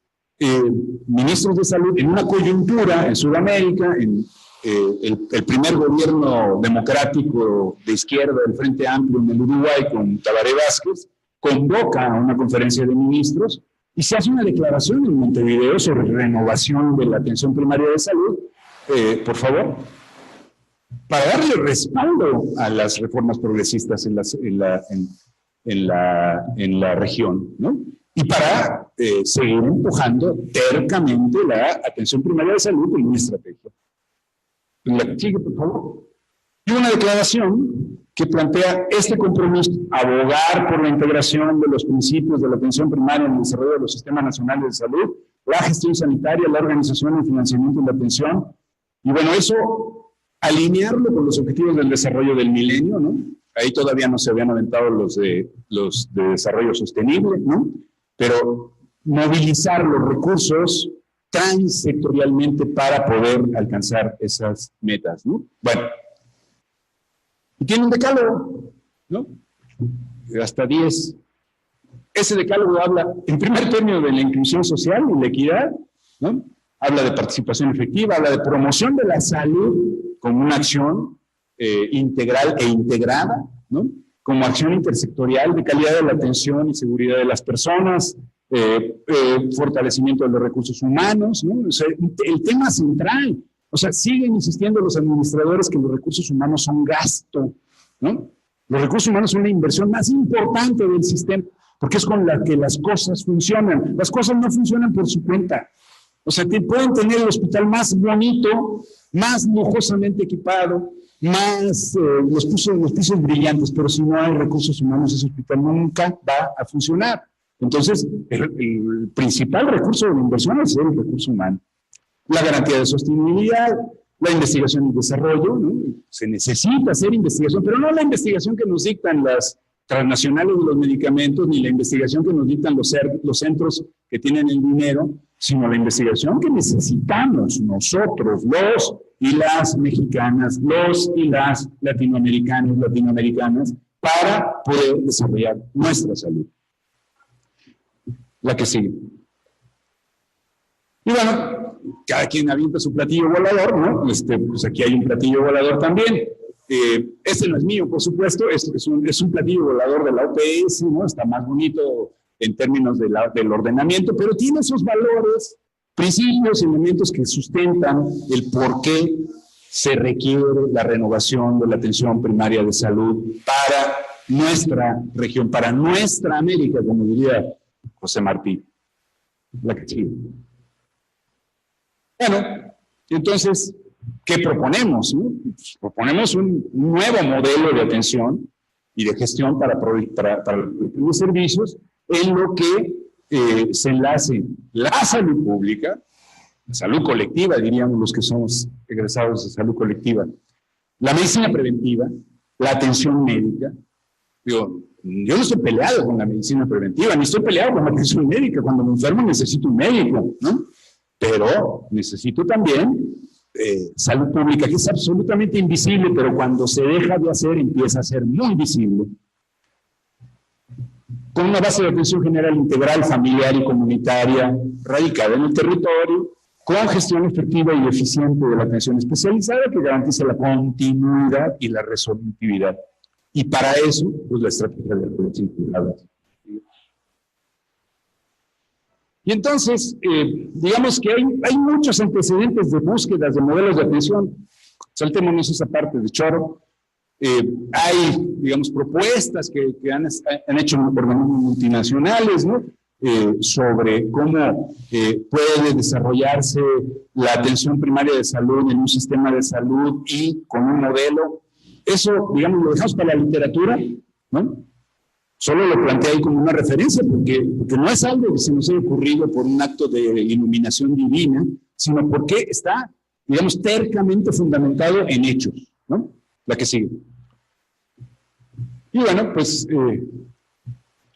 ministros de salud, en una coyuntura en Sudamérica, el primer gobierno democrático de izquierda del Frente Amplio en el Uruguay, con Tabaré Vázquez, convoca a una conferencia de ministros y se hace una declaración en Montevideo sobre renovación de la atención primaria de salud, por favor, para darle respaldo a las reformas progresistas en la región, ¿no? Y para seguir empujando tercamente la atención primaria de salud como una estrategia. La que sigue, por favor. Y una declaración que plantea este compromiso, abogar por la integración de los principios de la atención primaria en el desarrollo de los sistemas nacionales de salud, la gestión sanitaria, la organización, el financiamiento y la atención. Y bueno, eso, alinearlo con los objetivos del desarrollo del milenio, ¿no? Ahí todavía no se habían aventado los de desarrollo sostenible, ¿no? Pero movilizar los recursos transsectorialmente para poder alcanzar esas metas, ¿no? Bueno, y tiene un decálogo, ¿no? Hasta 10. Ese decálogo habla, en primer término, de la inclusión social y la equidad, ¿no? Habla de participación efectiva, habla de promoción de la salud como una acción integral e integrada, ¿no? Como acción intersectorial de calidad de la atención y seguridad de las personas, fortalecimiento de los recursos humanos, ¿no? O sea, el tema central. O sea, siguen insistiendo los administradores que los recursos humanos son gasto, ¿no? Los recursos humanos son la inversión más importante del sistema, porque es con la que las cosas funcionan. Las cosas no funcionan por su cuenta. O sea, pueden tener el hospital más bonito, más lujosamente equipado, nos puso brillantes, pero si no hay recursos humanos, ese hospital nunca va a funcionar. Entonces, el principal recurso de la inversión es el recurso humano. La garantía de sostenibilidad, la investigación y desarrollo, ¿no? Se necesita hacer investigación, pero no la investigación que nos dictan las transnacionales de los medicamentos, ni la investigación que nos dictan los centros que tienen el dinero, sino la investigación que necesitamos nosotros, los y las mexicanas, los y las latinoamericanas, para poder desarrollar nuestra salud. La que sigue. Y bueno, cada quien avienta su platillo volador, ¿no? Pues aquí hay un platillo volador también. Este no es mío, por supuesto, es un platillo volador de la OPS, ¿no? Está más bonito en términos del ordenamiento, pero tiene esos valores, principios, elementos que sustentan el por qué se requiere la renovación de la atención primaria de salud para nuestra región, para nuestra América, como diría José Martí. La que sigue. Bueno, entonces, ¿qué proponemos? ¿No? Pues proponemos un nuevo modelo de atención y de gestión para los servicios en lo que se enlace la salud pública, la salud colectiva, diríamos los que somos egresados de salud colectiva, la medicina preventiva, la atención médica. Digo, yo no estoy peleado con la medicina preventiva, ni estoy peleado con la atención médica. Cuando me enfermo necesito un médico, ¿no? Pero necesito también salud pública, que es absolutamente invisible, pero cuando se deja de hacer, empieza a ser muy visible. Con una base de atención general integral, familiar y comunitaria, radicada en el territorio, con gestión efectiva y eficiente de la atención especializada que garantice la continuidad y la resolutividad. Y para eso, pues la estrategia de redes integradas. Y entonces, digamos que hay muchos antecedentes de búsquedas de modelos de atención. Saltémonos esa parte de choro. Hay, digamos, propuestas que han hecho organismos multinacionales, ¿no? Sobre cómo puede desarrollarse la atención primaria de salud en un sistema de salud y con un modelo. Eso, digamos, lo dejamos para la literatura, ¿no? Solo lo planteé ahí como una referencia, porque no es algo que se nos haya ocurrido por un acto de iluminación divina, sino porque está, digamos, tercamente fundamentado en hechos, ¿no? La que sigue. Y bueno, pues,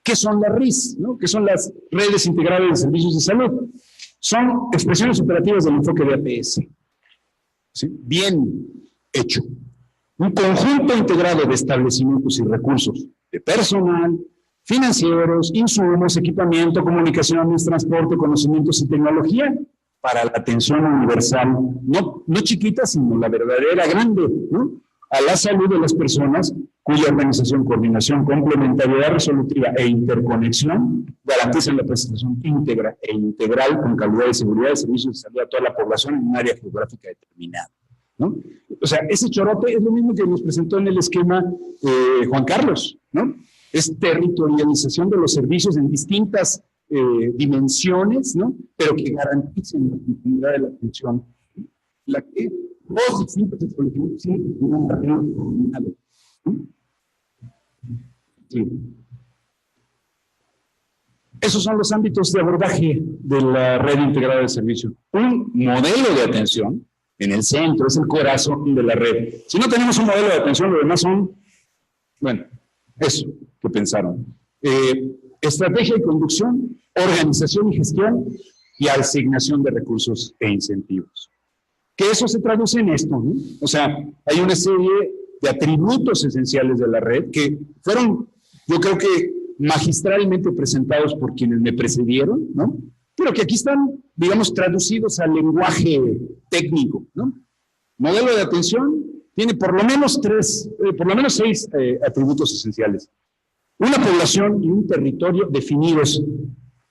¿qué son las RIS? ¿No? ¿Qué son las redes integradas de servicios de salud? Son expresiones operativas del enfoque de APS. ¿Sí? Bien hecho. Un conjunto integrado de establecimientos y recursos de personal, financieros, insumos, equipamiento, comunicaciones, transporte, conocimientos y tecnología para la atención universal, no chiquita, sino la verdadera grande, ¿no? A la salud de las personas, cuya organización, coordinación, complementariedad resolutiva e interconexión garantizan la prestación íntegra e integral con calidad y seguridad de servicios de salud a toda la población en un área geográfica determinada, ¿no? O sea, ese chorote es lo mismo que nos presentó en el esquema Juan Carlos, ¿no? Es territorialización de los servicios en distintas dimensiones, ¿no? Pero que garanticen la continuidad de la atención, la que los distintos establecimientos tienen un terreno determinado, ¿no? Sí. Esos son los ámbitos de abordaje de la red integrada de servicio. Un modelo de atención en el centro, es el corazón de la red. Si no tenemos un modelo de atención, lo demás son, bueno, eso que pensaron. Estrategia y conducción, organización y gestión y asignación de recursos e incentivos. Que eso se traduce en esto, ¿no? O sea, hay una serie de atributos esenciales de la red que fueron, yo creo que magistralmente presentados por quienes me precedieron, ¿no? Pero que aquí están, digamos, traducidos al lenguaje técnico, ¿no? Modelo de atención tiene por lo menos 6 atributos esenciales. Una población y un territorio definidos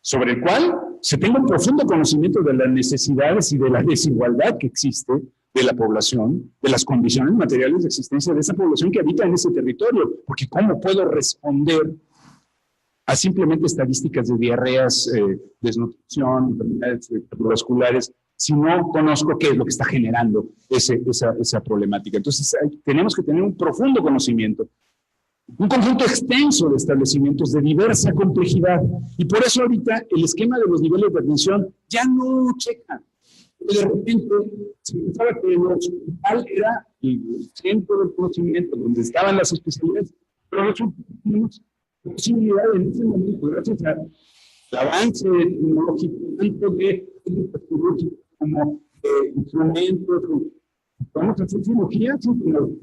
sobre el cual se tenga un profundo conocimiento de las necesidades y de la desigualdad que existe de la población, de las condiciones materiales de existencia de esa población que habita en ese territorio, porque ¿cómo puedo responder a simplemente estadísticas de diarreas, desnutrición, enfermedades cardiovasculares, si no conozco qué es lo que está generando esa problemática. Entonces, tenemos que tener un profundo conocimiento, un conjunto extenso de establecimientos de diversa complejidad. Y por eso ahorita el esquema de los niveles de atención ya no checa. De repente se pensaba que el hospital era el centro del conocimiento, donde estaban las especialidades, pero nosotros tenemos posibilidad en ese momento, gracias al avance tecnológico, tanto de quirúrgico como de instrumentos, podemos hacer cirugías sin tecnología,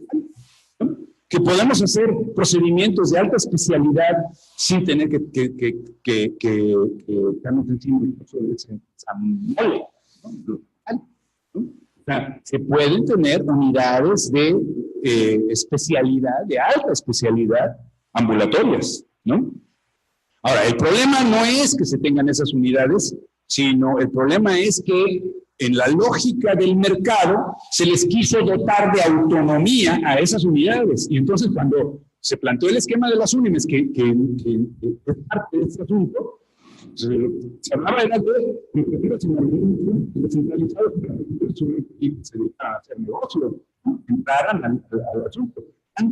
¿no? Que podemos hacer procedimientos de alta especialidad sin tener que estarnos encima de esa mole, ¿no? O sea, se pueden tener unidades de especialidad, de alta especialidad, ambulatorias, ¿no? Ahora, el problema no es que se tengan esas unidades, sino el problema es que en la lógica del mercado se les quiso dotar de autonomía a esas unidades. Y entonces cuando se planteó el esquema de las UNIMES, que es parte de este asunto, se hablaba era de descentralizados y se dedicaban a hacer negocios, ¿no? Entraran al asunto. Es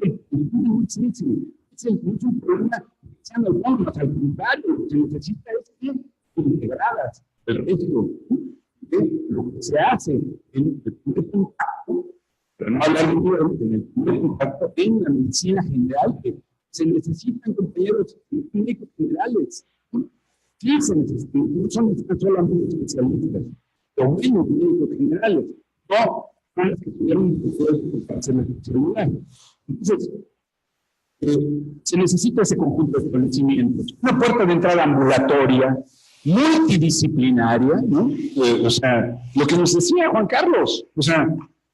un problema que sean autónomas, al contrario, lo que se necesita es que integradas el resto de lo que se hace en el primer impacto, pero no hablar de nivel, en el primer impacto en la medicina general, que se necesitan compañeros médicos generales, ¿no? Sí se necesitan, no son solamente especialistas, pero buenos médicos generales, no son los que tuvieron un proceso para hacer la especialidad. Entonces, se necesita ese conjunto de conocimientos. Una puerta de entrada ambulatoria, multidisciplinaria, ¿no? O sea, lo que nos decía Juan Carlos, o sea,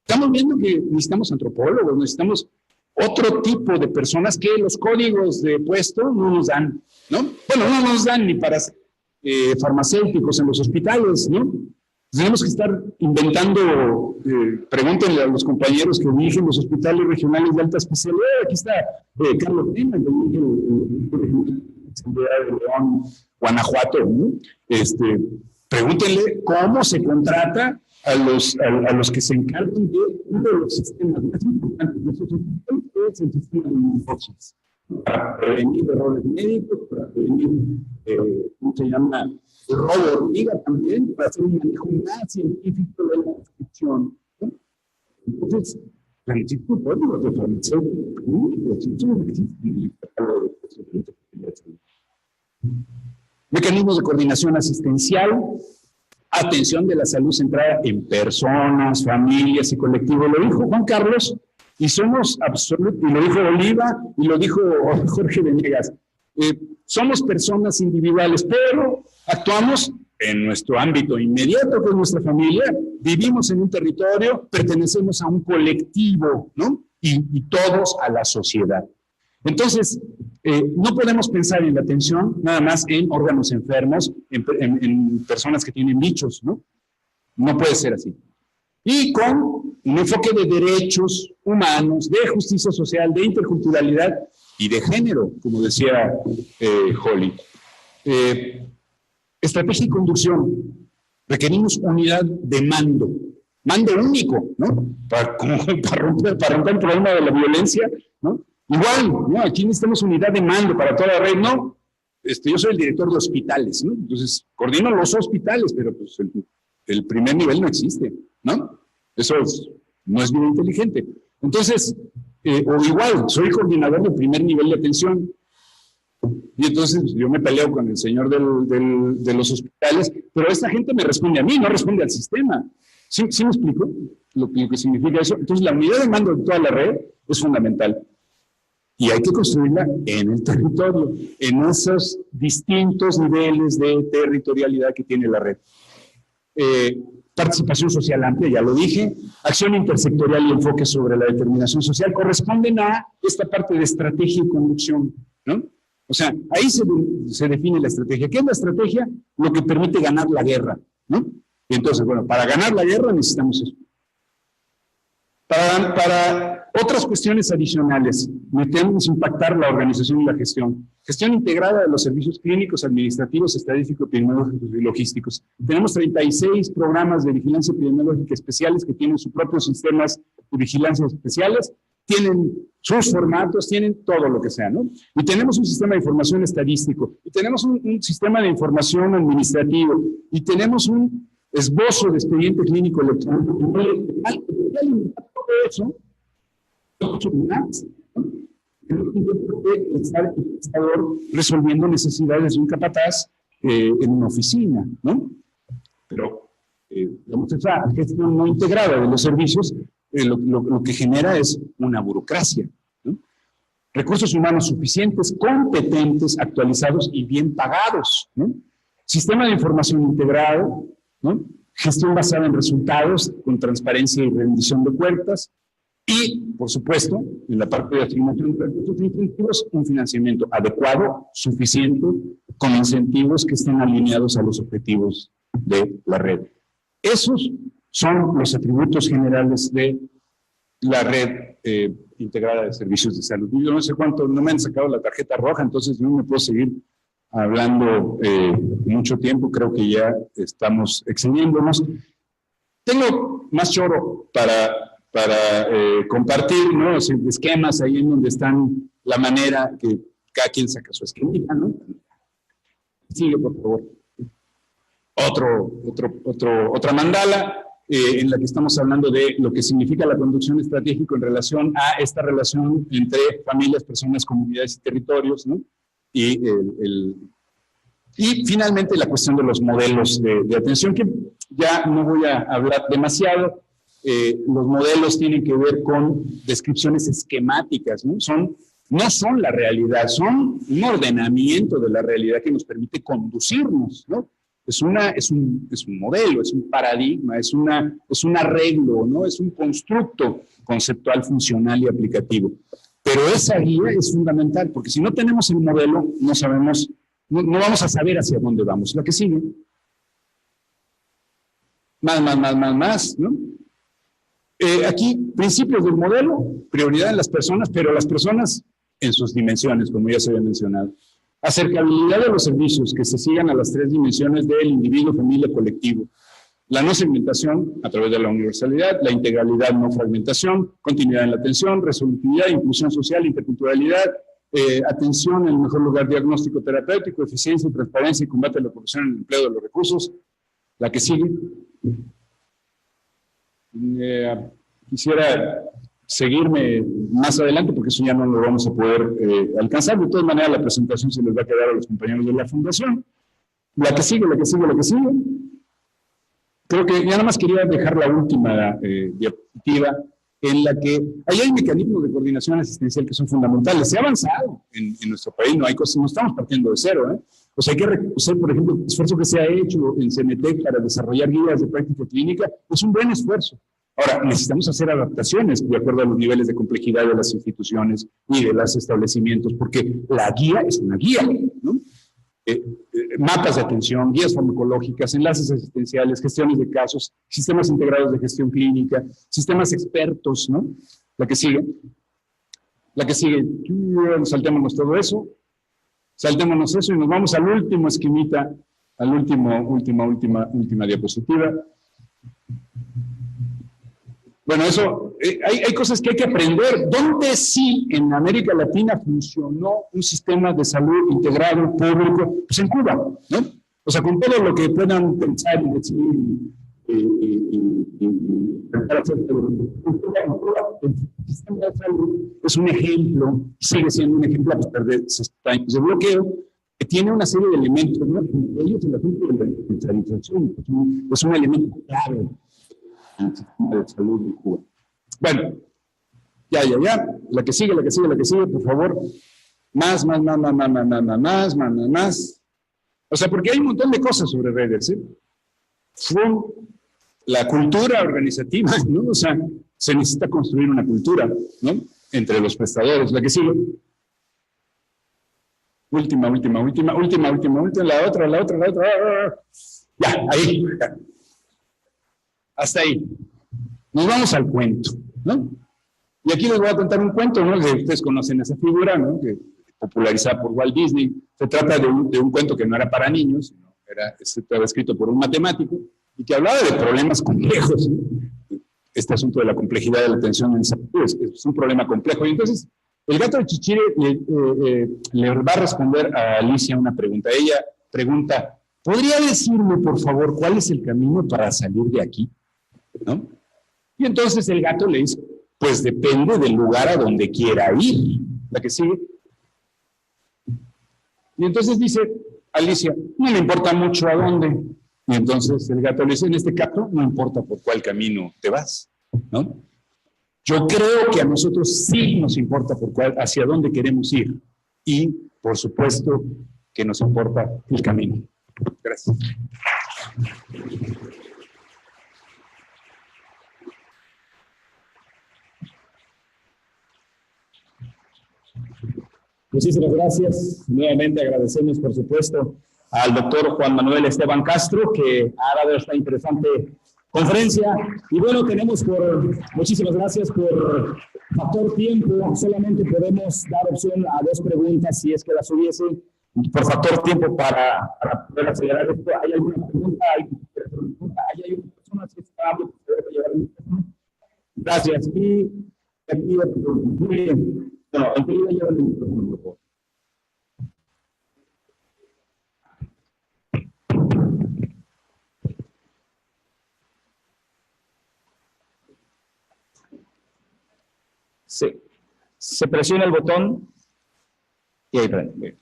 estamos viendo que necesitamos antropólogos, necesitamos otro tipo de personas que los códigos de puesto no nos dan, ¿no? Bueno, no nos dan ni para farmacéuticos en los hospitales, ¿no? Tenemos que estar inventando, pregúntenle a los compañeros que dirigen los hospitales regionales de alta especialidad. Aquí está Carlos Lima, que dirige de León, Guanajuato, ¿no? Pregúntenle cómo se contrata a los que se encargan de uno de los sistemas más importantes de esos hospitales, que es el sistema de negocios, para prevenir errores médicos, para prevenir, ¿cómo se llama?, el robo de hormiga también, para hacer un manejo más científico de la descripción, ¿no? Entonces, el Instituto Códigos de Farmacéuticos mecanismos de coordinación asistencial, atención de la salud centrada en personas, familias y colectivos. Lo dijo Juan Carlos, y somos absolutos, y lo dijo Oliva, y lo dijo Jorge Venegas. Somos personas individuales, pero actuamos en nuestro ámbito inmediato, que es nuestra familia, vivimos en un territorio, pertenecemos a un colectivo, ¿no? Y todos a la sociedad. Entonces, no podemos pensar en la atención nada más en órganos enfermos, en personas que tienen bichos, ¿no? No puede ser así. Y con un enfoque de derechos humanos, de justicia social, de interculturalidad y de género, como decía Holly. Estrategia y conducción. Requerimos unidad de mando único, ¿no? Para romper el problema de la violencia, ¿no? Igual, ¿no? Aquí necesitamos unidad de mando para toda la red, ¿no? Yo soy el director de hospitales, ¿no? Entonces, coordino los hospitales, pero pues el primer nivel no existe, ¿no? Eso no es bien inteligente. Entonces, o igual, soy coordinador del primer nivel de atención. Y entonces yo me peleo con el señor de los hospitales, pero esta gente me responde a mí, no responde al sistema. ¿Sí me explico lo que significa eso? Entonces, la unidad de mando de toda la red es fundamental. Y hay que construirla en el territorio, en esos distintos niveles de territorialidad que tiene la red. Participación social amplia, ya lo dije. Acción intersectorial y enfoque sobre la determinación social corresponden a esta parte de estrategia y conducción, ¿no? O sea, ahí se define la estrategia. ¿Qué es la estrategia? Lo que permite ganar la guerra, ¿no? Y entonces, bueno, para ganar la guerra necesitamos eso. Para Otras cuestiones adicionales, metemos impactar la organización y la gestión. Gestión integrada de los servicios clínicos, administrativos, estadísticos, epidemiológicos y logísticos. Tenemos 36 programas de vigilancia epidemiológica especiales que tienen sus propios sistemas de vigilancia especiales, tienen sus formatos, tienen todo lo que sea, ¿no? Y tenemos un sistema de información estadístico, y tenemos un sistema de información administrativo, y tenemos un esbozo de expediente clínico electrónico. Todo eso, mucho más, ¿no? Estar el prestador resolviendo necesidades de un capataz en una oficina, ¿no? Pero, digamos, esa gestión no integrada de los servicios lo que genera es una burocracia, ¿no? Recursos humanos suficientes, competentes, actualizados y bien pagados, ¿no? Sistema de información integrado, ¿no? Gestión basada en resultados, con transparencia y rendición de cuentas, y, por supuesto, en la parte de asignación de recursos incentivos, un financiamiento adecuado, suficiente, con incentivos que estén alineados a los objetivos de la red. Esos son los atributos generales de la red integrada de servicios de salud. Yo no sé cuánto, no me han sacado la tarjeta roja, entonces no me puedo seguir hablando mucho tiempo, creo que ya estamos excediéndonos. Tengo más choro para compartir, ¿no? Esquemas ahí en donde están la manera que cada quien saca su esquemita, ¿no? Sigue, por favor. Otra mandala en la que estamos hablando de lo que significa la conducción estratégica en relación a esta relación entre familias, personas, comunidades y territorios, ¿no? Y finalmente la cuestión de los modelos de atención, que ya no voy a hablar demasiado. Los modelos tienen que ver con descripciones esquemáticas, ¿no? No son la realidad, son un ordenamiento de la realidad que nos permite conducirnos, ¿no? Es un modelo, es un paradigma, es un arreglo, ¿no? Es un constructo conceptual, funcional y aplicativo. Pero esa guía es fundamental, porque si no tenemos el modelo, no sabemos, no vamos a saber hacia dónde vamos. La que sigue. Más, ¿no? Aquí, principios del modelo, prioridad en las personas, pero las personas en sus dimensiones, como ya se había mencionado. Acercabilidad de los servicios que se sigan a las 3 dimensiones del individuo, familia, colectivo. La no segmentación a través de la universalidad, la integralidad, no fragmentación, continuidad en la atención, resolutividad, inclusión social, interculturalidad, atención en el mejor lugar diagnóstico terapéutico, eficiencia, transparencia y combate a la corrupción en el empleo de los recursos. La que sigue. Quisiera seguirme más adelante porque eso ya no lo vamos a poder alcanzar. De todas maneras, la presentación se les va a quedar a los compañeros de la fundación. La que sigue. Creo que ya nada más quería dejar la última diapositiva en la que ahí hay mecanismos de coordinación asistencial que son fundamentales. Se ha avanzado en nuestro país, no hay cosas, no estamos partiendo de cero, ¿eh? O sea, hay que reconocer, por ejemplo, el esfuerzo que se ha hecho en CENETEC para desarrollar guías de práctica clínica, es un buen esfuerzo. Ahora, necesitamos hacer adaptaciones de acuerdo a los niveles de complejidad de las instituciones y de los establecimientos, porque la guía es una guía, ¿no? Mapas de atención, guías farmacológicas, enlaces asistenciales, gestiones de casos, sistemas integrados de gestión clínica, sistemas expertos, ¿no? La que sigue, saltémonos todo eso, y nos vamos al último esquemita, al última diapositiva. Bueno, eso, hay cosas que hay que aprender. ¿Dónde sí en América Latina funcionó un sistema de salud integrado, público? Pues en Cuba, ¿no? O sea, con todo lo que puedan pensar y decir el sistema de salud es un ejemplo, sigue siendo un ejemplo a pesar de 60 años de bloqueo, que tiene una serie de elementos, ¿no? Entre ellos el asunto de la descentralización, es un elemento clave el sistema de salud de Cuba. Bueno, ya. La que sigue, por favor. Más. O sea, porque hay un montón de cosas sobre redes, ¿eh? La cultura organizativa, ¿no? O sea, se necesita construir una cultura, ¿no? Entre los prestadores. La que sigue. Última. La otra. Ya, ahí. Hasta ahí. Nos vamos al cuento, ¿no? Y aquí les voy a contar un cuento, ¿no? Que ustedes conocen esa figura, ¿no? Que, popularizada por Walt Disney. Se trata de un cuento que no era para niños, sino estaba escrito por un matemático y que hablaba de problemas complejos, ¿no? Este asunto de la complejidad de la atención en salud es un problema complejo. Y entonces, el gato de Chichire le va a responder a Alicia una pregunta. Ella pregunta, ¿podría decirme, por favor, cuál es el camino para salir de aquí? ¿No? Y entonces el gato le dice, pues depende del lugar a donde quiera ir. La que sigue. Y entonces dice Alicia, no le importa mucho a dónde. Y entonces el gato le dice, en este caso, no importa por cuál camino te vas, ¿no? Yo creo que a nosotros sí nos importa hacia dónde queremos ir. Y, por supuesto, que nos importa el camino. Gracias. Muchísimas gracias. Nuevamente agradecemos, por supuesto, al doctor Juan Manuel Esteban Castro, que ha dado esta interesante conferencia. Y bueno, muchísimas gracias por factor tiempo. Solamente podemos dar opción a 2 preguntas, si es que las hubiese, por factor tiempo para poder acelerar esto. ¿Hay alguna pregunta? ¿Hay alguna persona que está hablando? Gracias. Y aquí, muy bien. Bueno, enseguida lleva el micrófono, por favor. Sí. Se presiona el botón y ahí prende.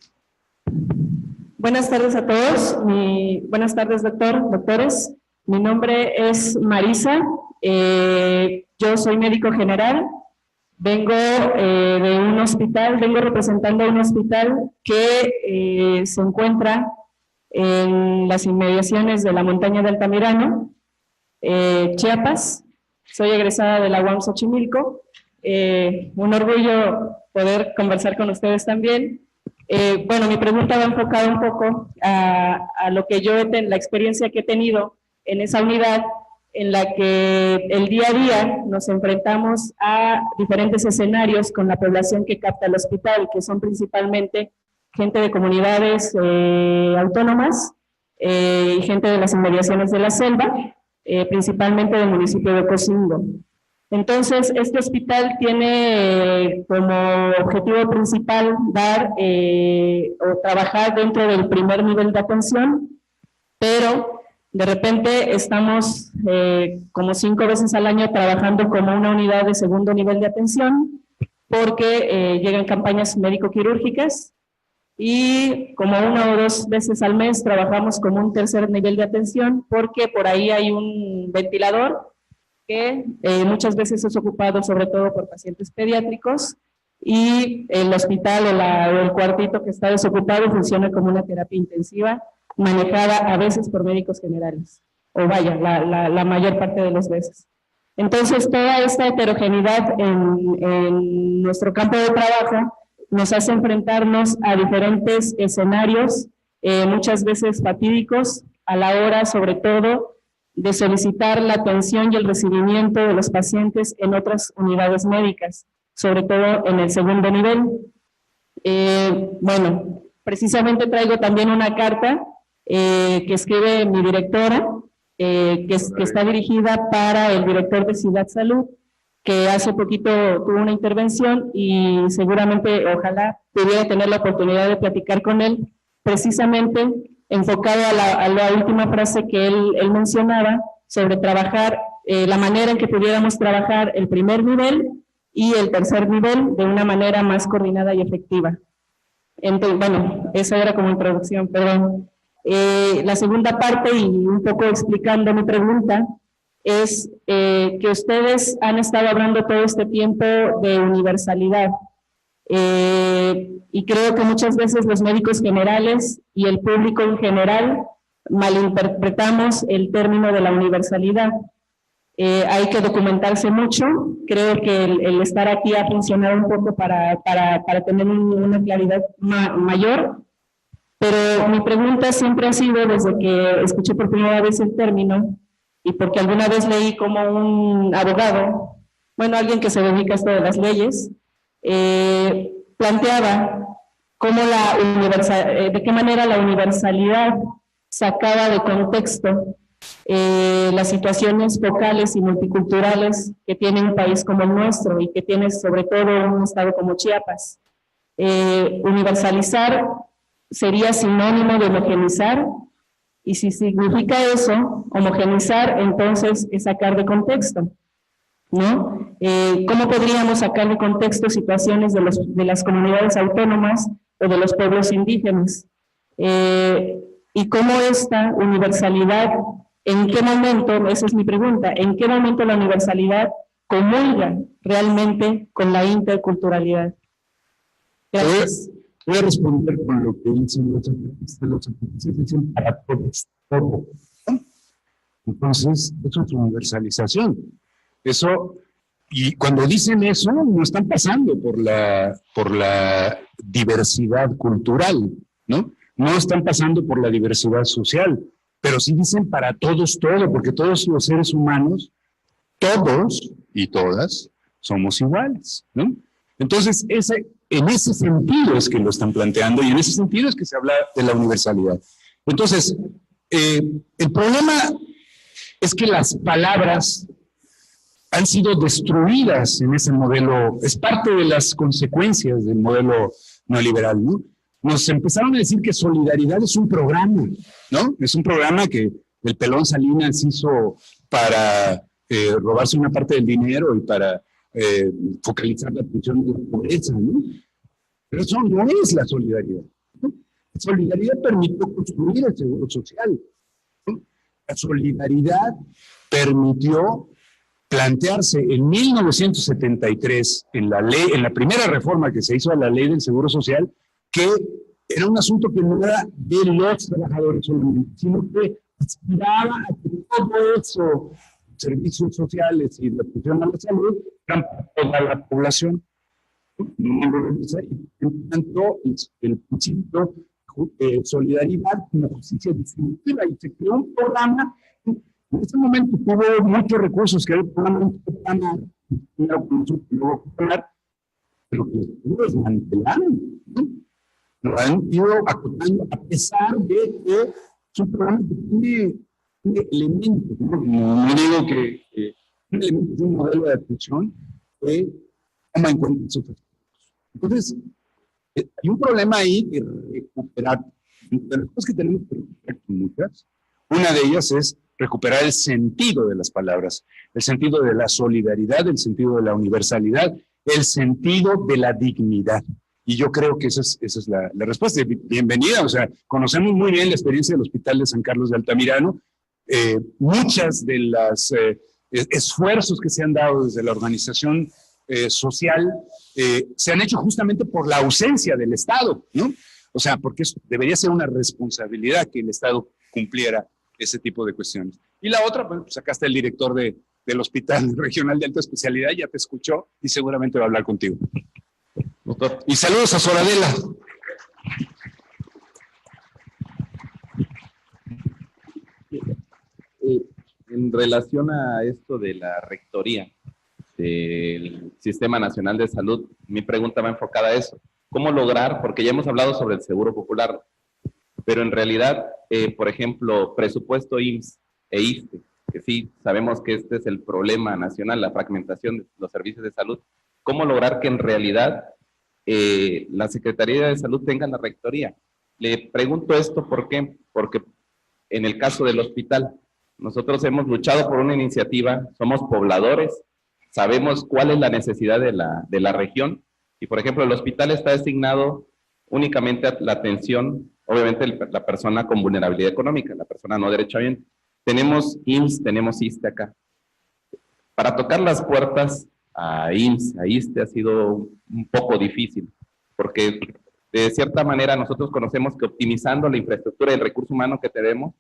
Buenas tardes a todos. Buenas tardes, doctores. Mi nombre es Marisa. Yo soy médico general. Vengo de un hospital, vengo representando a un hospital que se encuentra en las inmediaciones de la montaña de Altamirano, Chiapas. Soy egresada de la UAM Xochimilco. Un orgullo poder conversar con ustedes también. Bueno, mi pregunta va enfocada un poco a lo que la experiencia que he tenido en esa unidad, en la que el día a día nos enfrentamos a diferentes escenarios con la población que capta el hospital, que son principalmente gente de comunidades autónomas y gente de las inmediaciones de la selva, principalmente del municipio de Ocosingo. Entonces, este hospital tiene como objetivo principal dar o trabajar dentro del primer nivel de atención, pero de repente estamos como 5 veces al año trabajando como una unidad de segundo nivel de atención, porque llegan campañas médico-quirúrgicas, y como 1 o 2 veces al mes trabajamos como un tercer nivel de atención, porque por ahí hay un ventilador que muchas veces es ocupado sobre todo por pacientes pediátricos, y el hospital o el cuartito que está desocupado funciona como una terapia intensiva, manejada a veces por médicos generales, o vaya, la mayor parte de las veces. Entonces, toda esta heterogeneidad en nuestro campo de trabajo nos hace enfrentarnos a diferentes escenarios, muchas veces fatídicos, a la hora, sobre todo, de solicitar la atención y el recibimiento de los pacientes en otras unidades médicas, sobre todo en el segundo nivel. Bueno, precisamente traigo también una carta que escribe mi directora, que está dirigida para el director de Ciudad Salud, que hace poquito tuvo una intervención y seguramente, ojalá, pudiera tener la oportunidad de platicar con él, precisamente enfocado a la última frase que él mencionaba, sobre trabajar, la manera en que pudiéramos trabajar el primer nivel y el tercer nivel de una manera más coordinada y efectiva. Entonces, bueno, esa era como introducción, perdón. La segunda parte, y un poco explicando mi pregunta, es que ustedes han estado hablando todo este tiempo de universalidad, y creo que muchas veces los médicos generales y el público en general malinterpretamos el término de la universalidad. Hay que documentarse mucho. Creo que el estar aquí ha funcionado un poco para tener una claridad mayor. Pero mi pregunta siempre ha sido, desde que escuché por primera vez el término, y porque alguna vez leí como un abogado bueno, alguien que se dedica a esto de las leyes, planteaba cómo de qué manera la universalidad sacaba de contexto las situaciones focales y multiculturales que tiene un país como el nuestro y que tiene sobre todo un estado como Chiapas. Universalizar sería sinónimo de homogenizar, y si significa eso, homogenizar, entonces es sacar de contexto, ¿no? ¿Cómo podríamos sacar de contexto situaciones de las comunidades autónomas o de los pueblos indígenas? Y cómo esta universalidad, ¿en qué momento, esa es mi pregunta, en qué momento la universalidad comulga realmente con la interculturalidad? Gracias. Voy a responder con lo que dicen los artistas, dicen para todos, todo. Entonces, eso es universalización. Eso, y cuando dicen eso, no están pasando por la diversidad cultural, ¿no? No están pasando por la diversidad social, pero sí dicen para todos todo, porque todos los seres humanos, todos y todas, somos iguales, ¿no? Entonces, en ese sentido es que lo están planteando y en ese sentido es que se habla de la universalidad. Entonces, el problema es que las palabras han sido destruidas en ese modelo, es parte de las consecuencias del modelo neoliberal, ¿no? Nos empezaron a decir que solidaridad es un programa, ¿no? Es un programa que el pelón Salinas hizo para robarse una parte del dinero y para focalizar la atención en la pobreza, ¿no? Pero eso no es la solidaridad, ¿no? La solidaridad permitió construir el seguro social, ¿no? La solidaridad permitió plantearse en 1973, en la primera reforma que se hizo a la ley del seguro social, que era un asunto que no era de los trabajadores solamente, sino que aspiraba a que todo eso, servicios sociales y la atención a la salud, eran para toda la población. En tanto, el principio de solidaridad como justicia distributiva, y se creó un programa. En ese momento tuvo muchos recursos, que era el programa pero que lo desmantelaron, ¿no? Lo han ido acotando, a pesar de que es un programa que tiene elementos, ¿no? No digo que tiene elementos de un modelo de atención que toma en cuenta esos aspectos. Entonces, hay un problema ahí que recuperar. De las cosas que tenemos que recuperar muchas, una de ellas es recuperar el sentido de las palabras, el sentido de la solidaridad, el sentido de la universalidad, el sentido de la dignidad. Y yo creo que esa es la respuesta. Bienvenida, o sea, conocemos muy bien la experiencia del Hospital de San Carlos de Altamirano. Muchas de los esfuerzos que se han dado desde la organización social se han hecho justamente por la ausencia del Estado, ¿no? O sea, porque eso debería ser una responsabilidad que el Estado cumpliera ese tipo de cuestiones. Y la otra, pues acá está el director del Hospital Regional de Alta Especialidad, ya te escuchó y seguramente va a hablar contigo. Doctor. Y saludos a Soradela. En relación a esto de la rectoría del Sistema Nacional de Salud, mi pregunta va enfocada a eso. ¿Cómo lograr? Porque ya hemos hablado sobre el Seguro Popular, pero en realidad, por ejemplo, presupuesto IMSS e ISSSTE, que sí sabemos que este es el problema nacional, la fragmentación de los servicios de salud. ¿Cómo lograr que en realidad la Secretaría de Salud tenga la rectoría? Le pregunto esto ¿por qué? Porque en el caso del hospital, nosotros hemos luchado por una iniciativa, somos pobladores, sabemos cuál es la necesidad de la región, y por ejemplo el hospital está designado únicamente a la atención, obviamente la persona con vulnerabilidad económica, la persona no derechohabiente. Tenemos IMSS, tenemos ISSSTE acá. Para tocar las puertas a IMSS, a ISSSTE ha sido un poco difícil, porque de cierta manera nosotros conocemos que optimizando la infraestructura y el recurso humano que tenemos,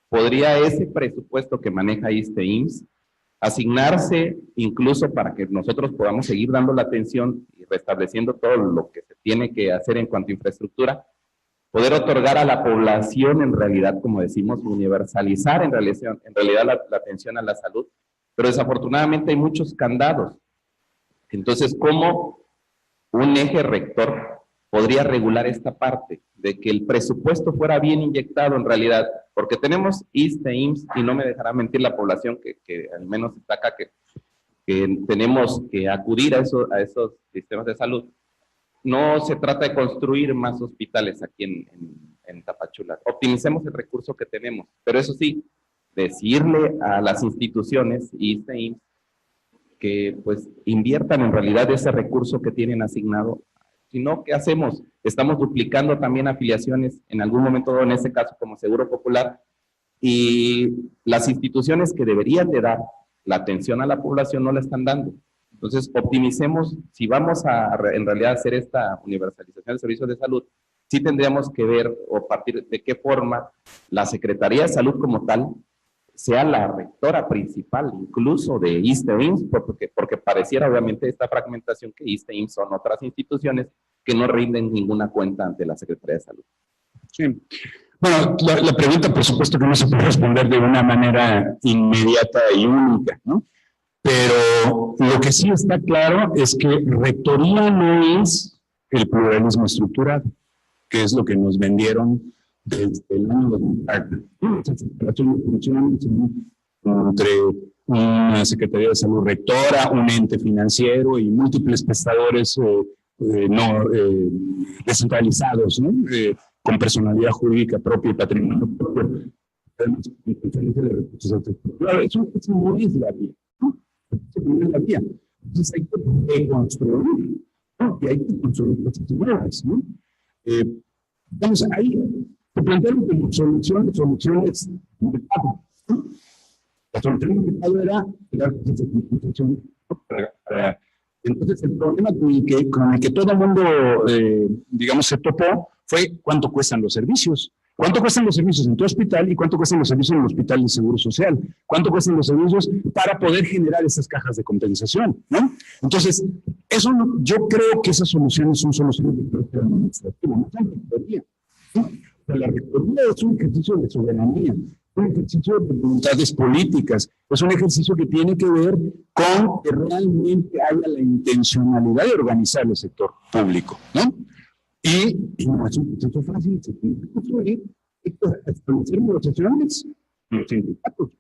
podría ese presupuesto que maneja ISSSTE e IMSS asignarse incluso para que nosotros podamos seguir dando la atención y restableciendo todo lo que se tiene que hacer en cuanto a infraestructura, poder otorgar a la población en realidad, como decimos, universalizar en realidad la atención a la salud, pero desafortunadamente hay muchos candados. Entonces, ¿cómo un eje rector podría regular esta parte de que el presupuesto fuera bien inyectado en realidad? Porque tenemos ISSSTE, IMSS, y no me dejará mentir la población que al menos está acá, que tenemos que acudir a esos sistemas de salud. No se trata de construir más hospitales aquí en Tapachula. Optimicemos el recurso que tenemos, pero eso sí, decirle a las instituciones, ISSSTE, IMSS, que pues inviertan en realidad ese recurso que tienen asignado. Si no, ¿qué hacemos? Estamos duplicando también afiliaciones, en algún momento, en este caso como Seguro Popular, y las instituciones que deberían de dar la atención a la población no la están dando. Entonces, optimicemos, si vamos a en realidad hacer esta universalización del servicio de salud, sí tendríamos que ver o partir de qué forma la Secretaría de Salud como tal sea la rectora principal, incluso de ISSSTE o IMSS, porque pareciera obviamente esta fragmentación que ISSSTE e IMSS son otras instituciones que no rinden ninguna cuenta ante la Secretaría de Salud. Sí. Bueno, la pregunta, por supuesto, que no se puede responder de una manera inmediata y única, ¿no? Pero lo que sí está claro es que rectoría no es el pluralismo estructurado, que es lo que nos vendieron desde el año 2000. Entre una Secretaría de Salud rectora, un ente financiero y múltiples prestadores descentralizados, ¿no? Con personalidad jurídica propia y patrimonio propio. Claro, eso no es la vía, ¿no? Eso no es la vía. Entonces hay que construir, ¿no? Y hay que construir cosas nuevas, ¿no? Vamos, ahí se plantearon como soluciones de pago, ¿no? La solución de pago era la compensación, ¿no? Entonces, el problema con el que todo el mundo, digamos, se topó fue cuánto cuestan los servicios. ¿Cuánto cuestan los servicios en tu hospital y cuánto cuestan los servicios en el hospital de Seguro Social? ¿Cuánto cuestan los servicios para poder generar esas cajas de compensación, ¿no? Entonces, eso no, yo creo que esas soluciones son soluciones de carácter administrativo, no son rectoría, ¿no? O sea, la rectoría es un ejercicio de soberanía, un ejercicio de voluntades políticas, es un ejercicio que tiene que ver con que realmente haya la intencionalidad de organizar el sector público, ¿no? Y no es un proceso fácil, se tiene que construir, hay que establecer negociaciones con los sindicatos,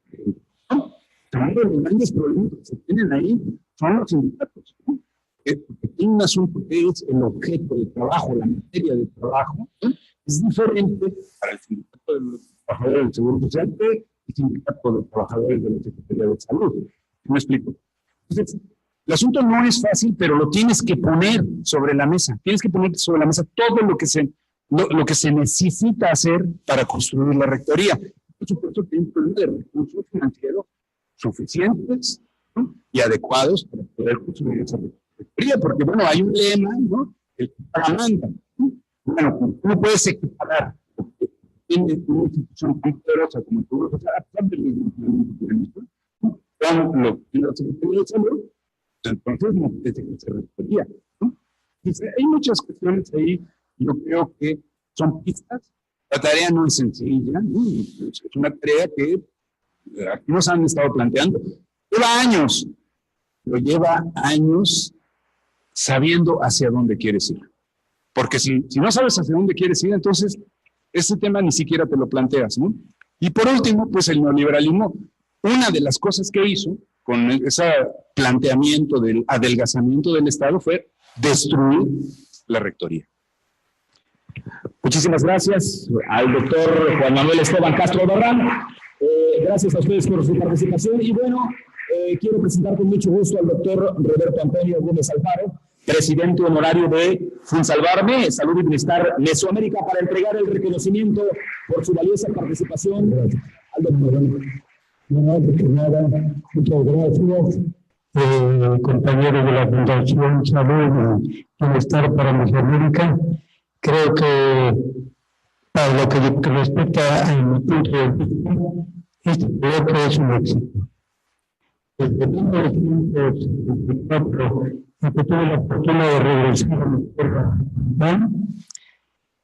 ¿no? Uno de los grandes problemas que se tienen ahí son los sindicatos, ¿no? Porque tiene un asunto que es el objeto de trabajo, la materia de trabajo, ¿no? Es diferente para el sindicato de los trabajadores del Seguro Social que el sindicato de trabajadores de la Secretaría de Salud. ¿Me explico? Entonces, el asunto no es fácil, pero lo tienes que poner sobre la mesa. Tienes que poner sobre la mesa todo lo que se necesita hacer para construir la rectoría. Por supuesto, tiene un problema de recursos financieros suficientes, ¿no? Y adecuados para poder construir esa rectoría, porque, bueno, hay un lema, ¿no? El que paga manda, ¿no? Bueno, ¿cómo puedes equiparar? Tiene una institución tan poderosa como el Seguro Social, a pesar del mismo, ¿no? Con lo que la Secretaría de Salud, entonces no parece que se rectoría, ¿no? Entonces, hay muchas cuestiones ahí, yo creo que son pistas. La tarea no es sencilla, ¿no? Es una tarea que aquí nos han estado planteando. Lleva años sabiendo hacia dónde quieres ir. Porque si no sabes hacia dónde quieres ir, entonces ese tema ni siquiera te lo planteas, ¿no? Y por último, pues el neoliberalismo, una de las cosas que hizo con ese planteamiento del adelgazamiento del Estado fue destruir la rectoría. Muchísimas gracias al doctor Juan Manuel Esteban Castro Barrán. Gracias a ustedes por su participación. Y bueno, quiero presentar con mucho gusto al doctor Roberto Antonio Gómez Alfaro, presidente honorario de Funsalvarme, Salud y Bienestar Mesoamérica, para entregar el reconocimiento por su valiosa participación al doctor. No, de nada, muchas gracias, compañeros de la Fundación Salud y Bienestar para Mesoamérica. Creo que para lo que respecta a mi punto de vista, este proyecto es un éxito. Desde 1974, que tuve la fortuna de regresar a mi tierra,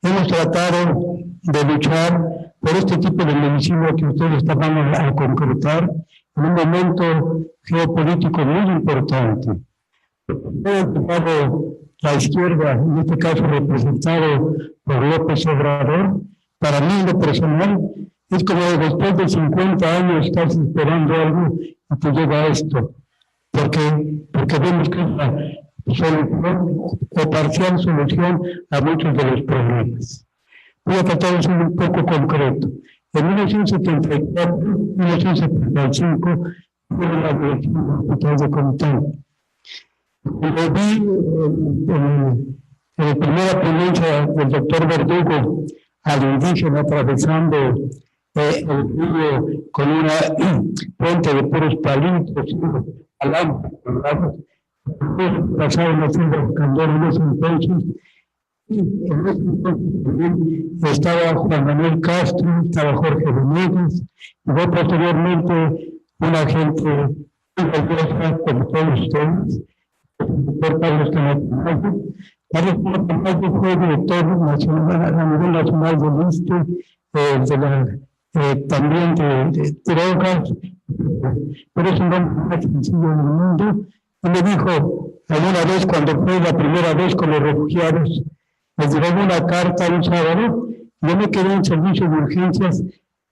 hemos tratado de luchar por este tipo de medicina que ustedes están a concretar en un momento geopolítico muy importante. He ocupado la izquierda, en este caso representado por López Obrador. Para mí, lo personal, es como después de 50 años estás esperando algo y te llega esto. Porque vemos que es la solución o parcial solución a muchos de los problemas. Voy a tratar de ser un poco concreto. En 1974-1975 fue la dirección del Hospital de Comitán. Cuando vi en la primera ponencia del doctor Verdugo al indígena atravesando el río con una puente de puros palitos, alambres, pasaron haciendo candor en ese entonces. Y en ese entonces estaba Juan Manuel Castro, estaba Jorge Venegas, y fue posteriormente una gente muy valiosa, como todos ustedes, por Carlos Camacho. Carlos Camacho fue director nacional, a nivel nacional del ISSSTE, también de drogas, pero es un hombre más sencillo en el mundo. Y me dijo alguna vez, cuando fue la primera vez con los refugiados, les llevaba una carta un sábado, yo me quedé en servicio de urgencias,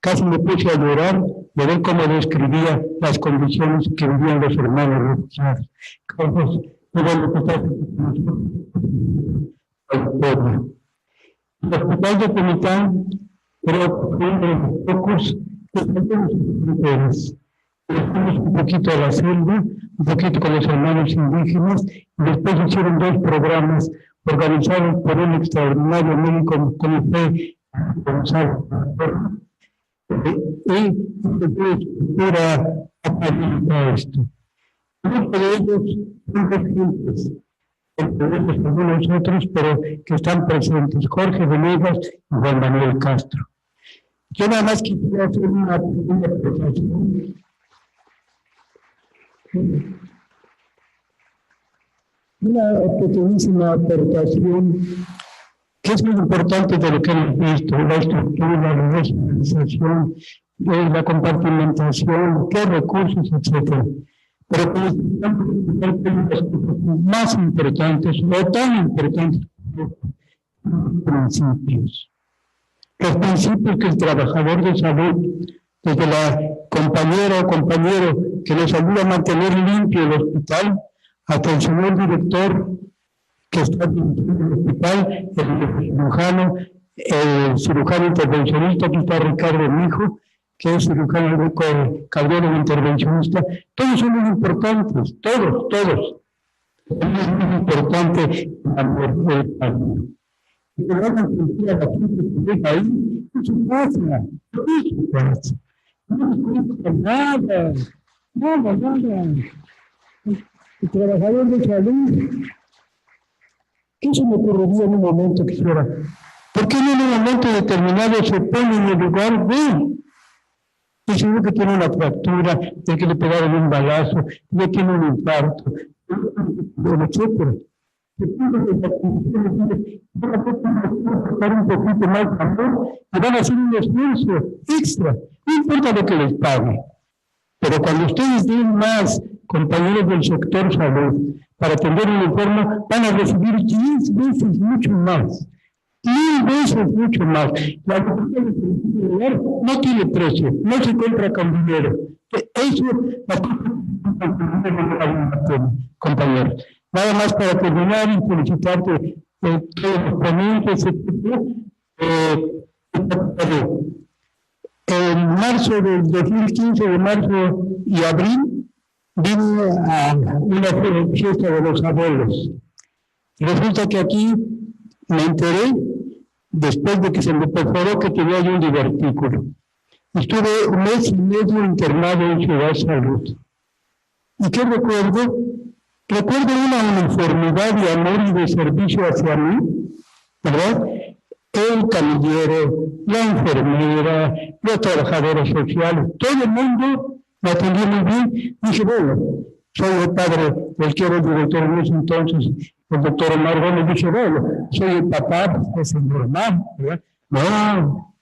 casi me puse a llorar de ver cómo describía las condiciones que vivían los hermanos refugiados. El Hospital de Comitán, pero fue uno de los pocos que tenemos fronteras. Fuimos un poquito a la selva, un poquito con los hermanos indígenas, y después hicieron 2 programas organizados por un extraordinario médico como fue Gonzalo. Y era a esto. Muchos de ellos son recientes, entre ellos algunos otros, pero que están presentes, Jorge Venegas y Juan Manuel Castro. Yo nada más quisiera hacer una pequeña apreciación. Una pequeñísima aportación que es muy importante de lo que hemos visto, la estructura, la regionalización, la compartimentación, qué recursos, etc. Pero como las más importantes o tan importantes, los principios. Los principios que el trabajador de salud, desde la compañera o compañero que nos ayuda a mantener limpio el hospital, hasta el señor director que está dirigiendo el hospital, el cirujano intervencionista, aquí está Ricardo, mi hijo, que es cirujano cardiólogo intervencionista, todos son muy importantes, todos. Es muy importante el país. Y que hagan sentir a la gente que llega ahí, es su casa, no les cuesta nada. El trabajador de salud, ¿qué se me ocurriría en un momento que fuera? ¿Por qué no en un momento determinado se pone en el lugar de el señor que tiene una fractura, de que le pegaron un balazo, de que tiene un infarto, etcétera? Un poquito más de amor y van a hacer un esfuerzo extra, no importa lo que les pague. Pero cuando ustedes den más, compañeros del sector salud, para atender un enfermo, van a recibir 10 veces mucho más. 1000 veces mucho más. La educación no tiene precio, no se compra con dinero. Eso, compañeros. Nada más para terminar y felicitarte todos los ponentes, etc. En marzo del 2015, de marzo y abril, vine a una fiesta de los abuelos. Resulta que aquí me enteré, después de que se me perforó, que tenía yo un divertículo. Estuve 1 mes y medio internado en Ciudad Salud. ¿Y qué recuerdo? Recuerdo una uniformidad de amor y de servicio hacia mí, ¿verdad? El camillero, la enfermera, los trabajadores sociales, todo el mundo me atendió muy bien. Dije, bueno, soy el padre del que era el director en ese entonces, el doctor Omar Gómez. Dije, bueno, soy el papá, pues es normal, ¿verdad? No,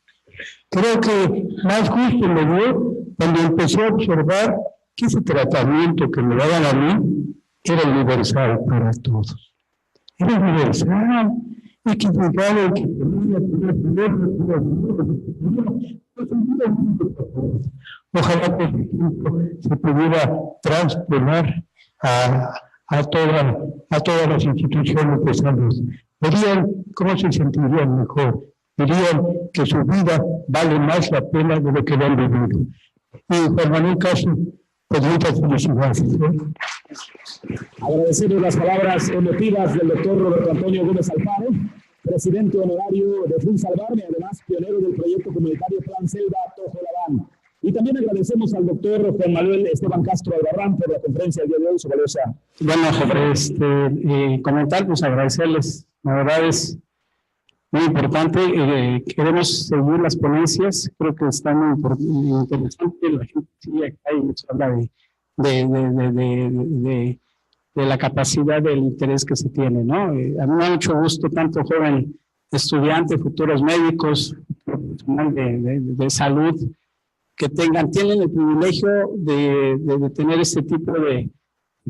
creo que más gusto me dio cuando empecé a observar que ese tratamiento que me daban a mí era universal para todos. Era universal, equilibrado, que ojalá que se pudiera transponer a todas las instituciones de salud. Verían cómo se sentirían mejor, verían que su vida vale más la pena de lo que lo han vivido. Y Juan Manuel Castro, pues muchas felicidades. Agradecerle las palabras emotivas del doctor Roberto Antonio Gómez Alfaro, presidente honorario de FinSalvarme, y además pionero del proyecto comunitario Plan Selva Tojo Labán. Y también agradecemos al doctor Juan Manuel Esteban Castro Albarrán por la conferencia del día de hoy, su valiosa. Bueno, sobre comentar, pues agradecerles. La verdad es muy importante. Queremos seguir las ponencias. Creo que está muy interesante. La gente sigue acá y nos habla de la capacidad del interés que se tiene, ¿no? A mí me da mucho gusto tanto joven estudiante, futuros médicos, profesional de salud, que tienen el privilegio de tener este tipo de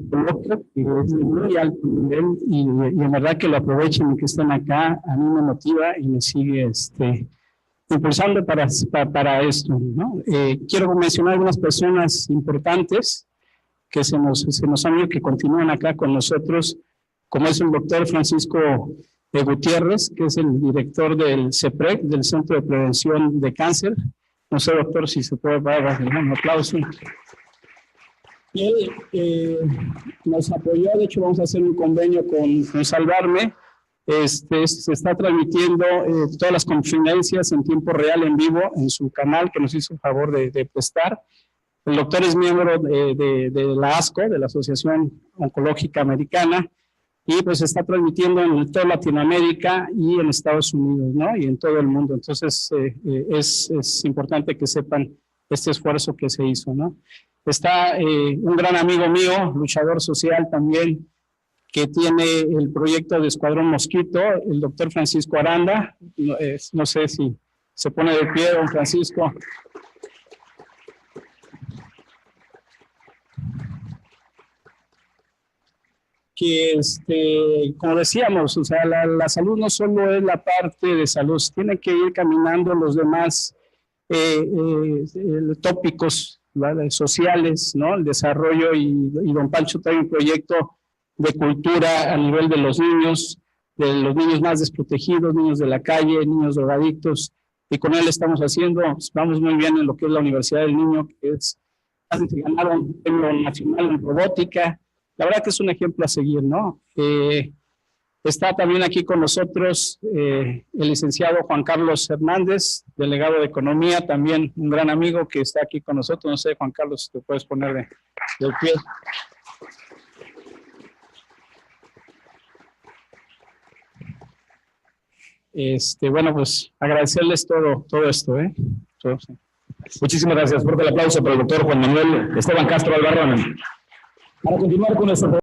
coloquio, que es de muy alto nivel, y en verdad que lo aprovechen y que estén acá. A mí me motiva y me sigue impulsando para esto, ¿no? Quiero mencionar algunas personas importantes que se nos han ido, que continúan acá con nosotros, como es el doctor Francisco Gutiérrez, que es el director del CEPREC, del Centro de Prevención de Cáncer. No sé, doctor, si se puede dar un aplauso. Y él nos apoyó. De hecho, vamos a hacer un convenio con Salvarme. Se está transmitiendo todas las conferencias en tiempo real, en vivo, en su canal, que nos hizo el favor de prestar. El doctor es miembro de la ASCO, de la Asociación Oncológica Americana, y pues se está transmitiendo en toda Latinoamérica y en Estados Unidos, ¿no? Y en todo el mundo. Entonces, es importante que sepan este esfuerzo que se hizo, ¿no? Está un gran amigo mío, luchador social también, que tiene el proyecto de Escuadrón Mosquito, el doctor Francisco Aranda. No sé si se pone de pie, don Francisco. Que, como decíamos, o sea, la salud no solo es la parte de salud, tiene que ir caminando los demás tópicos, ¿vale?, sociales, ¿no? El desarrollo, y don Pancho trae un proyecto de cultura a nivel de los niños más desprotegidos, niños de la calle, niños drogadictos, y con él estamos haciendo, vamos muy bien en lo que es la Universidad del Niño, que es, ganaron un premio nacional en robótica. La verdad que es un ejemplo a seguir, ¿no? Está también aquí con nosotros el licenciado Juan Carlos Hernández, delegado de Economía, también un gran amigo que está aquí con nosotros. No sé, Juan Carlos, si te puedes poner de pie. Bueno, pues agradecerles todo esto, ¿eh? Sí. Muchísimas gracias. Fuerte el aplauso para el doctor Juan Manuel Esteban Castro Albarrán. Para continuar con nuestro